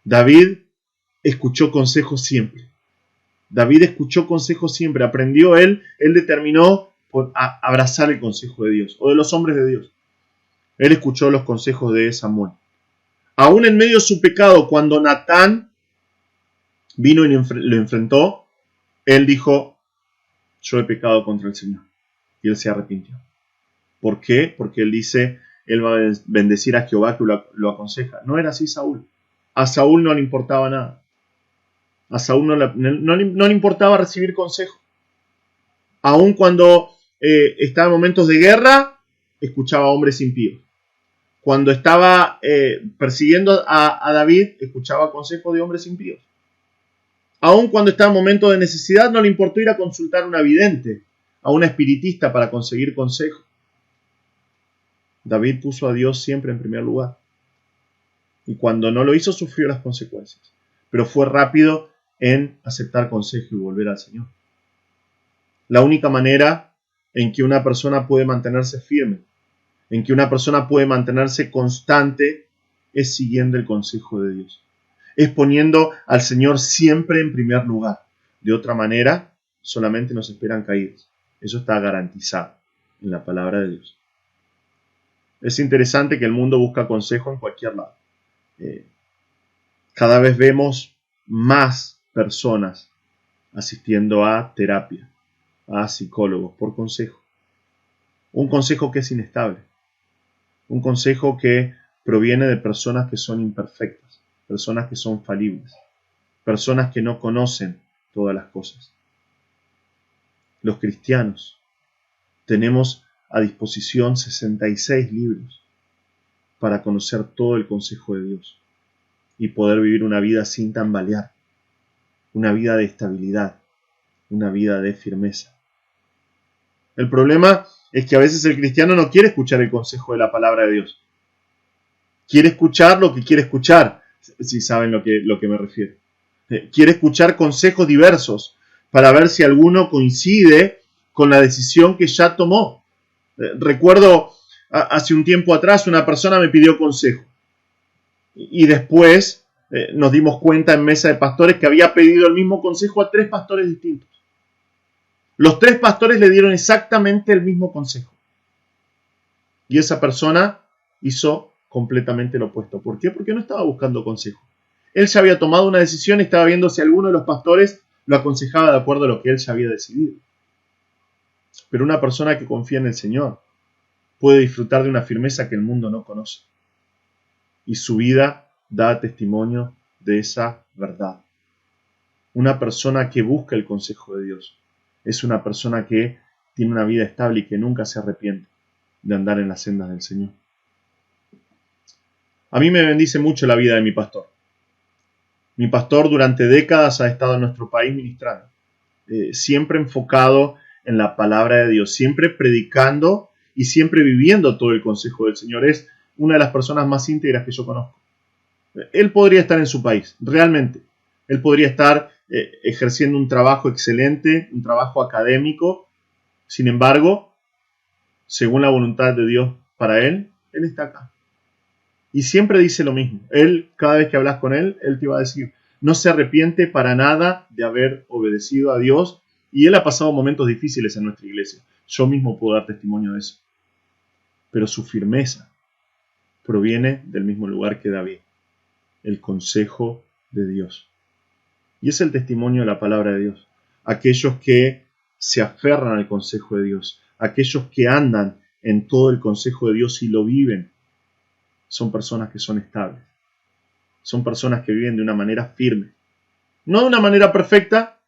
David escuchó consejos siempre. David escuchó consejos siempre. Aprendió él determinó por abrazar el consejo de Dios o de los hombres de Dios. Él escuchó los consejos de Samuel. Aún en medio de su pecado, cuando Natán vino y lo enfrentó, él dijo, yo he pecado contra el Señor. Y él se arrepintió. ¿Por qué? Porque él dice, él va a bendecir a Jehová que lo aconseja. No era así Saúl. A Saúl no le importaba nada. A Saúl no le importaba recibir consejo. Aun cuando estaba en momentos de guerra, escuchaba a hombres impíos. Cuando estaba persiguiendo a David, escuchaba consejos de hombres impíos. Aun cuando estaba en momentos de necesidad, no le importó ir a consultar a una vidente, a una espiritista para conseguir consejo. David puso a Dios siempre en primer lugar. Y cuando no lo hizo, sufrió las consecuencias. Pero fue rápido en aceptar consejo y volver al Señor. La única manera en que una persona puede mantenerse firme, en que una persona puede mantenerse constante, es siguiendo el consejo de Dios. Es poniendo al Señor siempre en primer lugar. De otra manera, solamente nos esperan caídas. Eso está garantizado en la palabra de Dios. Es interesante que el mundo busca consejo en cualquier lado. Cada vez vemos más personas asistiendo a terapia, a psicólogos por consejo. Un consejo que es inestable. Un consejo que proviene de personas que son imperfectas, personas que son falibles, personas que no conocen todas las cosas. Los cristianos tenemos a disposición 66 libros para conocer todo el consejo de Dios y poder vivir una vida sin tambalear, una vida de estabilidad, una vida de firmeza. El problema es que a veces el cristiano no quiere escuchar el consejo de la palabra de Dios. Quiere escuchar lo que quiere escuchar, si saben lo que me refiero. Quiere escuchar consejos diversos para ver si alguno coincide con la decisión que ya tomó. Recuerdo hace un tiempo atrás una persona me pidió consejo y después nos dimos cuenta en mesa de pastores que había pedido el mismo consejo a 3 pastores distintos. Los 3 pastores le dieron exactamente el mismo consejo y esa persona hizo completamente lo opuesto. ¿Por qué? Porque no estaba buscando consejo. Él ya había tomado una decisión y estaba viendo si alguno de los pastores lo aconsejaba de acuerdo a lo que él ya había decidido. Pero una persona que confía en el Señor puede disfrutar de una firmeza que el mundo no conoce. Y su vida da testimonio de esa verdad. Una persona que busca el consejo de Dios es una persona que tiene una vida estable y que nunca se arrepiente de andar en las sendas del Señor. A mí me bendice mucho la vida de mi pastor. Mi pastor durante décadas ha estado en nuestro país ministrando, siempre enfocado en la palabra de Dios, siempre predicando y siempre viviendo todo el consejo del Señor. Es una de las personas más íntegras que yo conozco. Él podría estar en su país, realmente. Él podría estar ejerciendo un trabajo excelente, un trabajo académico. Sin embargo, según la voluntad de Dios para él está acá. Y siempre dice lo mismo. Él, cada vez que hablas con él te va a decir, no se arrepiente para nada de haber obedecido a Dios. Y él ha pasado momentos difíciles en nuestra iglesia. Yo mismo puedo dar testimonio de eso. Pero su firmeza proviene del mismo lugar que David. El consejo de Dios. Y es el testimonio de la palabra de Dios. Aquellos que se aferran al consejo de Dios. Aquellos que andan en todo el consejo de Dios y lo viven. Son personas que son estables. Son personas que viven de una manera firme. No de una manera perfecta,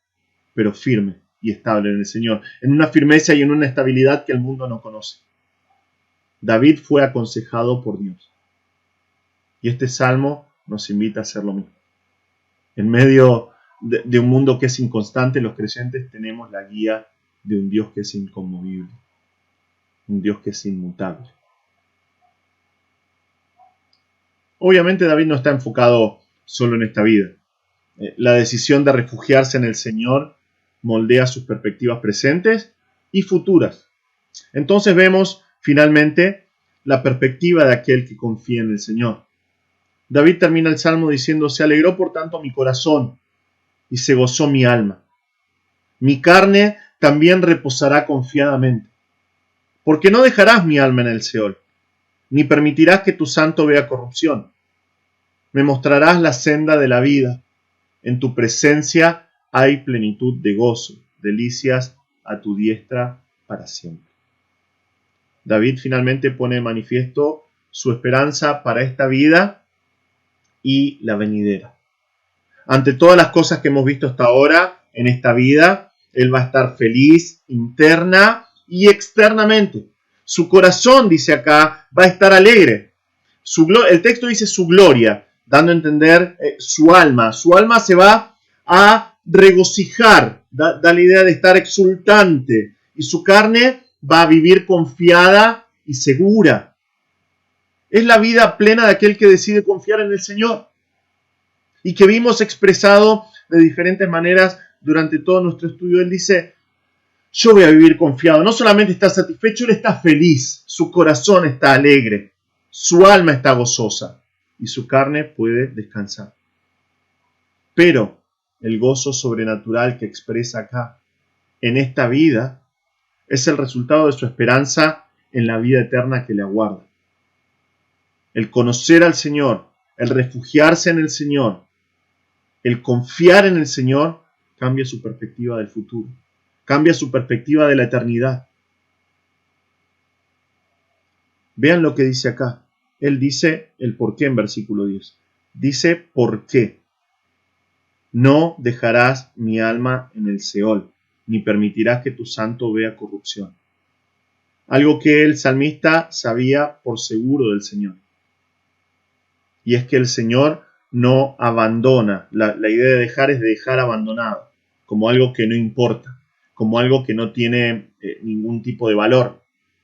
pero firme y estable en el Señor. En una firmeza y en una estabilidad que el mundo no conoce. David fue aconsejado por Dios. Y este salmo nos invita a hacer lo mismo. En medio de un mundo que es inconstante, los creyentes tenemos la guía de un Dios que es inconmovible. Un Dios que es inmutable. Obviamente David no está enfocado solo en esta vida. La decisión de refugiarse en el Señor moldea sus perspectivas presentes y futuras. Entonces vemos finalmente la perspectiva de aquel que confía en el Señor. David termina el salmo diciendo, se alegró por tanto mi corazón y se gozó mi alma. Mi carne también reposará confiadamente, porque no dejarás mi alma en el Seol. ni permitirás que tu santo vea corrupción. Me mostrarás la senda de la vida. En tu presencia hay plenitud de gozo, delicias a tu diestra para siempre. David finalmente pone de manifiesto su esperanza para esta vida y la venidera. Ante todas las cosas que hemos visto hasta ahora en esta vida, él va a estar feliz interna y externamente. Su corazón, dice acá, va a estar alegre. El texto dice su gloria, dando a entender su alma. Su alma se va a regocijar, da la idea de estar exultante. Y su carne va a vivir confiada y segura. Es la vida plena de aquel que decide confiar en el Señor. Y que vimos expresado de diferentes maneras durante todo nuestro estudio. Él dice, yo voy a vivir confiado. No solamente está satisfecho, él está feliz. Su corazón está alegre. Su alma está gozosa. Y su carne puede descansar. Pero el gozo sobrenatural que expresa acá, en esta vida, es el resultado de su esperanza en la vida eterna que le aguarda. El conocer al Señor, el refugiarse en el Señor, el confiar en el Señor, cambia su perspectiva del futuro, cambia su perspectiva de la eternidad. Vean lo que dice acá. Él dice el por qué en versículo 10. Dice, ¿por qué? No dejarás mi alma en el Seol, ni permitirás que tu santo vea corrupción. Algo que el salmista sabía por seguro del Señor. Y es que el Señor no abandona. La idea de dejar es de dejar abandonado, como algo que no importa, como algo que no tiene ningún tipo de valor.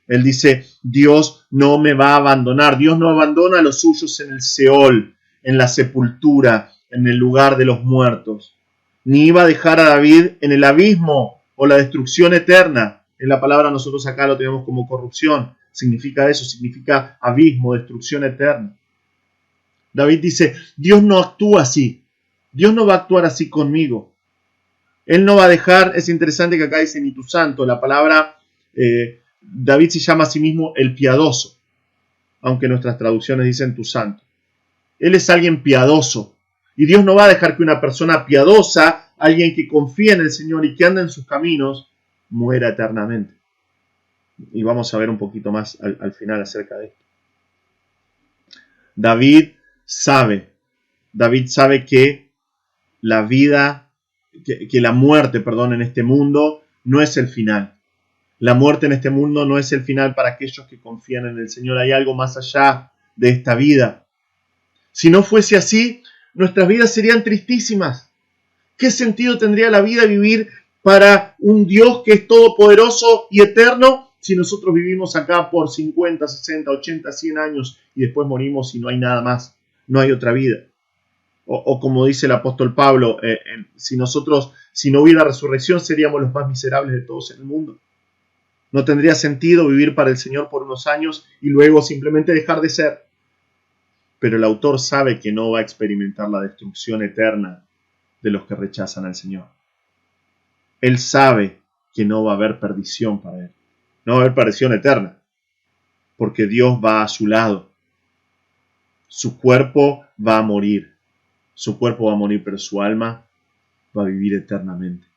Él dice, Dios no me va a abandonar. Dios no abandona a los suyos en el Seol, en la sepultura, en el lugar de los muertos. Ni iba a dejar a David en el abismo o la destrucción eterna. En la palabra nosotros acá lo tenemos como corrupción. Significa eso, significa abismo, destrucción eterna. David dice, Dios no actúa así. Dios no va a actuar así conmigo. Él no va a dejar, es interesante que acá dice ni tu santo, la palabra, David se llama a sí mismo el piadoso, aunque nuestras traducciones dicen tu santo. Él es alguien piadoso. Y Dios no va a dejar que una persona piadosa, alguien que confía en el Señor y que anda en sus caminos, muera eternamente. Y vamos a ver un poquito más al final acerca de esto. David sabe que la vida, que la muerte, en este mundo no es el final. La muerte en este mundo no es el final para aquellos que confían en el Señor. Hay algo más allá de esta vida. Si no fuese así, nuestras vidas serían tristísimas. ¿Qué sentido tendría la vida vivir para un Dios que es todopoderoso y eterno si nosotros vivimos acá por 50, 60, 80, 100 años y después morimos y no hay nada más? No hay otra vida. O como dice el apóstol Pablo, si no hubiera resurrección, seríamos los más miserables de todos en el mundo. No tendría sentido vivir para el Señor por unos años y luego simplemente dejar de ser. Pero el autor sabe que no va a experimentar la destrucción eterna de los que rechazan al Señor. Él sabe que no va a haber perdición para él. No va a haber perdición eterna, porque Dios va a su lado. Su cuerpo va a morir. Su cuerpo va a morir, pero su alma va a vivir eternamente.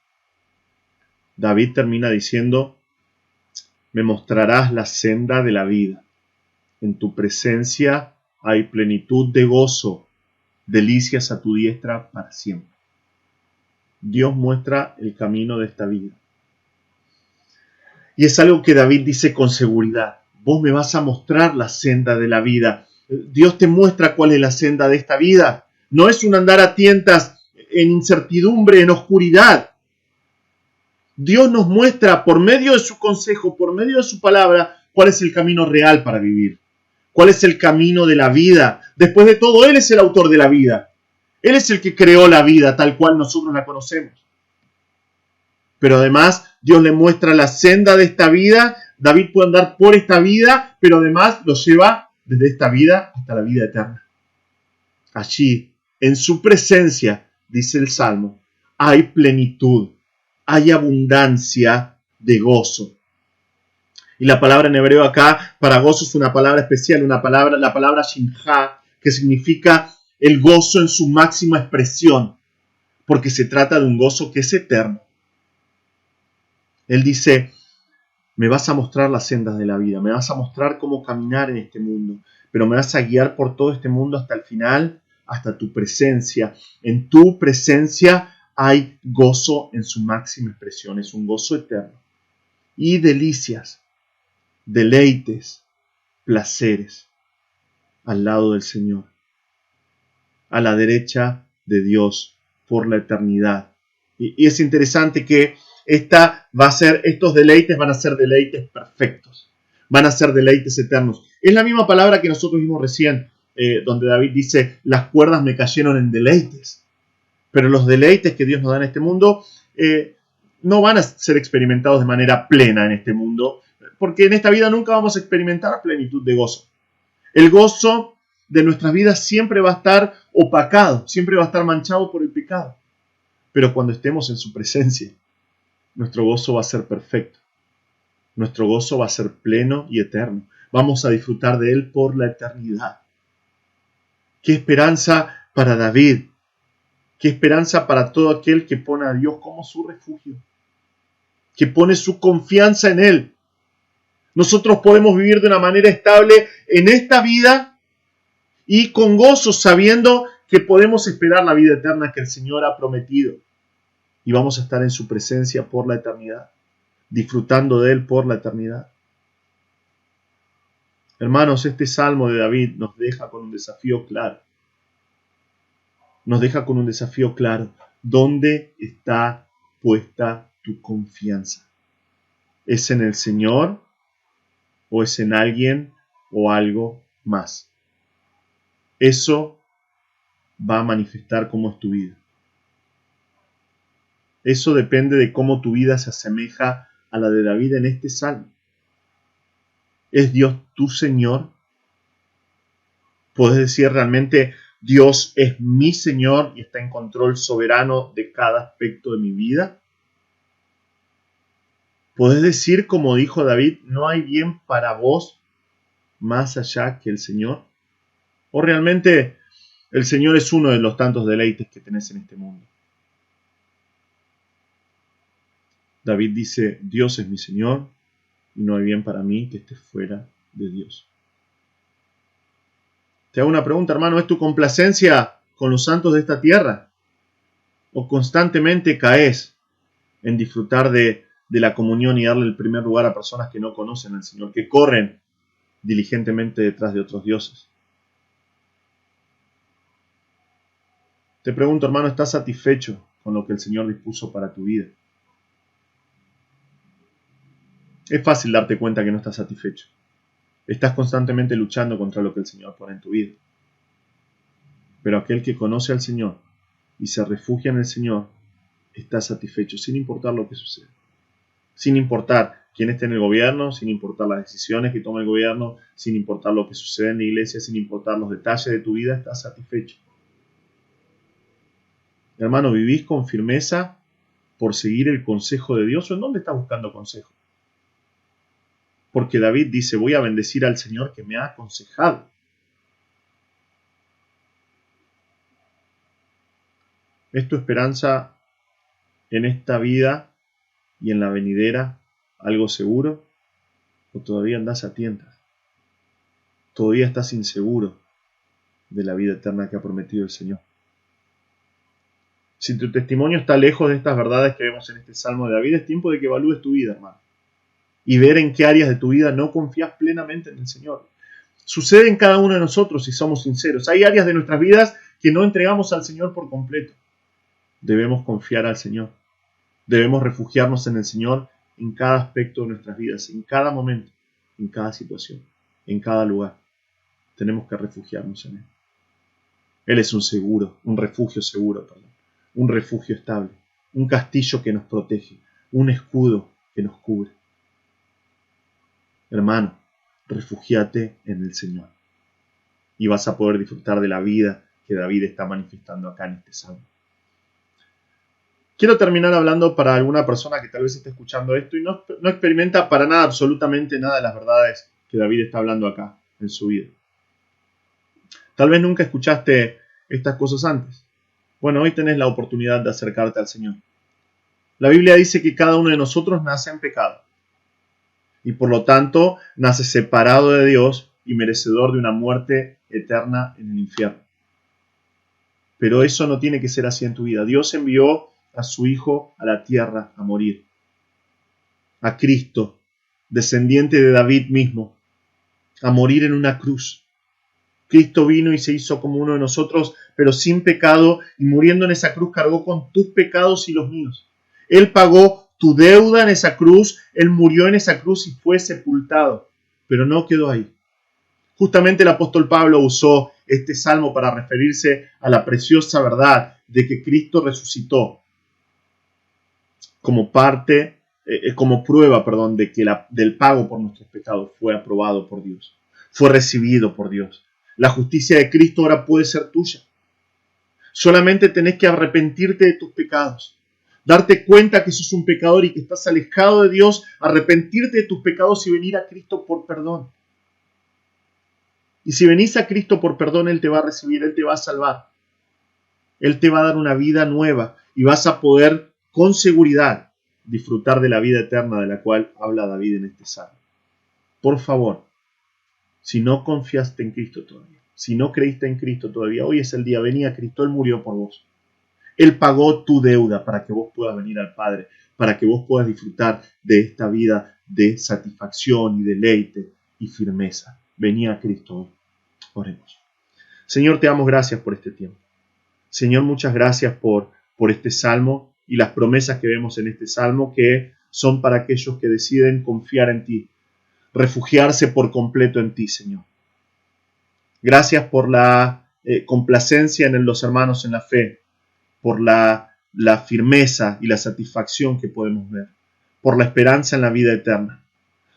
David termina diciendo, me mostrarás la senda de la vida. En tu presencia hay plenitud de gozo, delicias a tu diestra para siempre. Dios muestra el camino de esta vida. Y es algo que David dice con seguridad. Vos me vas a mostrar la senda de la vida. Dios te muestra cuál es la senda de esta vida. No es un andar a tientas en incertidumbre, en oscuridad. Dios nos muestra por medio de su consejo, por medio de su palabra, cuál es el camino real para vivir. Cuál es el camino de la vida. Después de todo, Él es el autor de la vida. Él es el que creó la vida tal cual nosotros la conocemos. Pero además, Dios le muestra la senda de esta vida. David puede andar por esta vida, pero además lo lleva desde esta vida hasta la vida eterna. Allí, en su presencia, dice el Salmo, hay plenitud, hay abundancia de gozo. Y la palabra en hebreo acá para gozo es una palabra especial, la palabra shinja, que significa el gozo en su máxima expresión, porque se trata de un gozo que es eterno. Él dice, me vas a mostrar las sendas de la vida, me vas a mostrar cómo caminar en este mundo, pero me vas a guiar por todo este mundo hasta el final, hasta tu presencia. En tu presencia hay gozo en su máxima expresión, es un gozo eterno. Y delicias, deleites, placeres al lado del Señor, a la derecha de Dios por la eternidad. Y es interesante que estos deleites van a ser deleites perfectos, van a ser deleites eternos. Es la misma palabra que nosotros vimos recién, donde David dice, las cuerdas me cayeron en deleites. Pero los deleites que Dios nos da en este mundo no van a ser experimentados de manera plena en este mundo, porque en esta vida nunca vamos a experimentar plenitud de gozo. El gozo de nuestras vidas siempre va a estar opacado, siempre va a estar manchado por el pecado. Pero cuando estemos en su presencia, nuestro gozo va a ser perfecto. Nuestro gozo va a ser pleno y eterno. Vamos a disfrutar de él por la eternidad. ¡Qué esperanza para David! ¡Qué esperanza para todo aquel que pone a Dios como su refugio! Que pone su confianza en él. Nosotros podemos vivir de una manera estable en esta vida y con gozo, sabiendo que podemos esperar la vida eterna que el Señor ha prometido. Y vamos a estar en su presencia por la eternidad, disfrutando de él por la eternidad. Hermanos, este salmo de David nos deja con un desafío claro. Nos deja con un desafío claro. ¿Dónde está puesta tu confianza? ¿Es en el Señor o es en alguien o algo más? Eso va a manifestar cómo es tu vida. Eso depende de cómo tu vida se asemeja a la de David en este salmo. ¿Es Dios tu Señor? ¿Puedes decir realmente Dios es mi Señor y está en control soberano de cada aspecto de mi vida? ¿Puedes decir, como dijo David, no hay bien para vos más allá que el Señor? ¿O realmente el Señor es uno de los tantos deleites que tenés en este mundo? David dice, Dios es mi Señor y no hay bien para mí que esté fuera de Dios. Te hago una pregunta, hermano, ¿es tu complacencia con los santos de esta tierra? ¿O constantemente caes en disfrutar de la comunión y darle el primer lugar a personas que no conocen al Señor, que corren diligentemente detrás de otros dioses? Te pregunto, hermano, ¿estás satisfecho con lo que el Señor dispuso para tu vida? Es fácil darte cuenta que no estás satisfecho. Estás constantemente luchando contra lo que el Señor pone en tu vida. Pero aquel que conoce al Señor y se refugia en el Señor está satisfecho, sin importar lo que suceda. Sin importar quién esté en el gobierno, sin importar las decisiones que toma el gobierno, sin importar lo que sucede en la iglesia, sin importar los detalles de tu vida, estás satisfecho. Hermano, ¿vivís con firmeza por seguir el consejo de Dios o en dónde estás buscando consejo? Porque David dice, voy a bendecir al Señor que me ha aconsejado. ¿Es tu esperanza en esta vida y en la venidera algo seguro? ¿O todavía andás a tientas? ¿Todavía estás inseguro de la vida eterna que ha prometido el Señor? Si tu testimonio está lejos de estas verdades que vemos en este Salmo de David, es tiempo de que evalúes tu vida, hermano. Y ver en qué áreas de tu vida no confías plenamente en el Señor. Sucede en cada uno de nosotros si somos sinceros. Hay áreas de nuestras vidas que no entregamos al Señor por completo. Debemos confiar al Señor. Debemos refugiarnos en el Señor en cada aspecto de nuestras vidas, en cada momento, en cada situación, en cada lugar. Tenemos que refugiarnos en Él. Él es un refugio seguro, un refugio estable, un castillo que nos protege, un escudo que nos cubre. Hermano, refúgiate en el Señor y vas a poder disfrutar de la vida que David está manifestando acá en este salmo. Quiero terminar hablando para alguna persona que tal vez esté escuchando esto y no experimenta para nada, absolutamente nada de las verdades que David está hablando acá en su vida. Tal vez nunca escuchaste estas cosas antes. Bueno, hoy tenés la oportunidad de acercarte al Señor. La Biblia dice que cada uno de nosotros nace en pecado y por lo tanto nace separado de Dios y merecedor de una muerte eterna en el infierno. Pero eso no tiene que ser así en tu vida. Dios envió a su Hijo a la tierra a morir. A Cristo, descendiente de David mismo, a morir en una cruz. Cristo vino y se hizo como uno de nosotros, pero sin pecado, y muriendo en esa cruz cargó con tus pecados y los míos. Él pagó tu deuda en esa cruz, Él murió en esa cruz y fue sepultado, pero no quedó ahí. Justamente el apóstol Pablo usó este salmo para referirse a la preciosa verdad de que Cristo resucitó como prueba, de que del pago por nuestros pecados fue aprobado por Dios, fue recibido por Dios. La justicia de Cristo ahora puede ser tuya. Solamente tenés que arrepentirte de tus pecados, darte cuenta que sos un pecador y que estás alejado de Dios, arrepentirte de tus pecados y venir a Cristo por perdón. Y si venís a Cristo por perdón, Él te va a recibir, Él te va a salvar. Él te va a dar una vida nueva y vas a poder con seguridad disfrutar de la vida eterna de la cual habla David en este salmo. Por favor, si no confiaste en Cristo todavía, si no creíste en Cristo todavía, hoy es el día, vení a Cristo, Él murió por vos. Él pagó tu deuda para que vos puedas venir al Padre, para que vos puedas disfrutar de esta vida de satisfacción y deleite y firmeza. Vení a Cristo hoy. Oremos. Señor, te damos gracias por este tiempo. Señor, muchas gracias por este salmo y las promesas que vemos en este salmo que son para aquellos que deciden confiar en ti, refugiarse por completo en ti, Señor. Gracias por la complacencia en los hermanos en la fe, por la firmeza y la satisfacción que podemos ver, por la esperanza en la vida eterna.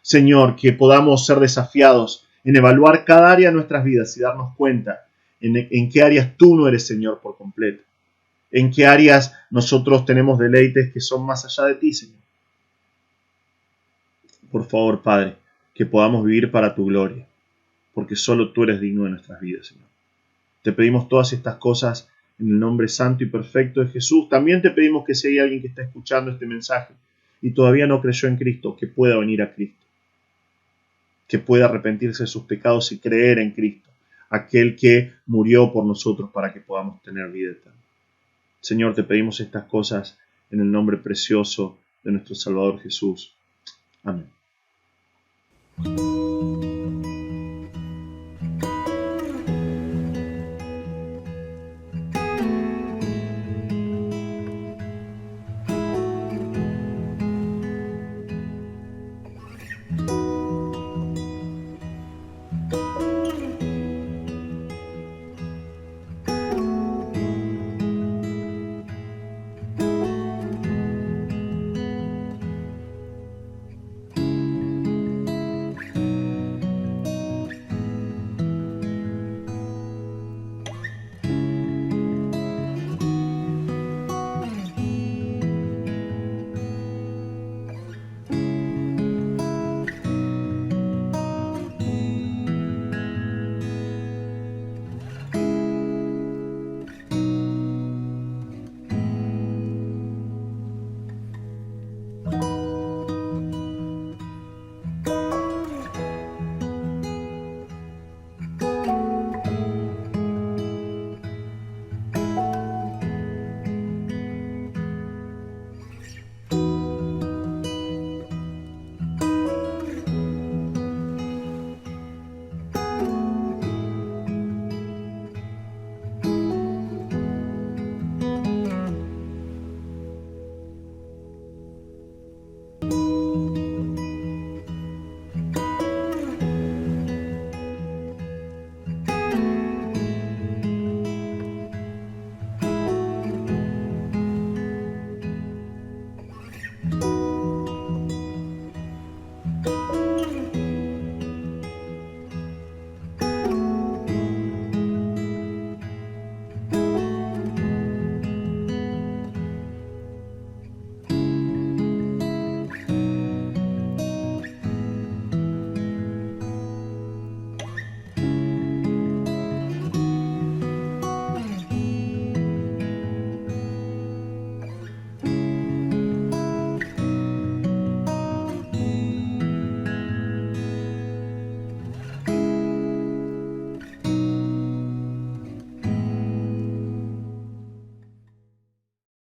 Señor, que podamos ser desafiados en evaluar cada área de nuestras vidas y darnos cuenta en qué áreas tú no eres Señor por completo, en qué áreas nosotros tenemos deleites que son más allá de ti, Señor. Por favor, Padre, que podamos vivir para tu gloria, porque solo tú eres digno de nuestras vidas, Señor. Te pedimos todas estas cosas en el nombre santo y perfecto de Jesús. También te pedimos que si hay alguien que está escuchando este mensaje y todavía no creyó en Cristo, que pueda venir a Cristo, que pueda arrepentirse de sus pecados y creer en Cristo, aquel que murió por nosotros para que podamos tener vida eterna. Señor, te pedimos estas cosas en el nombre precioso de nuestro Salvador Jesús. Amén.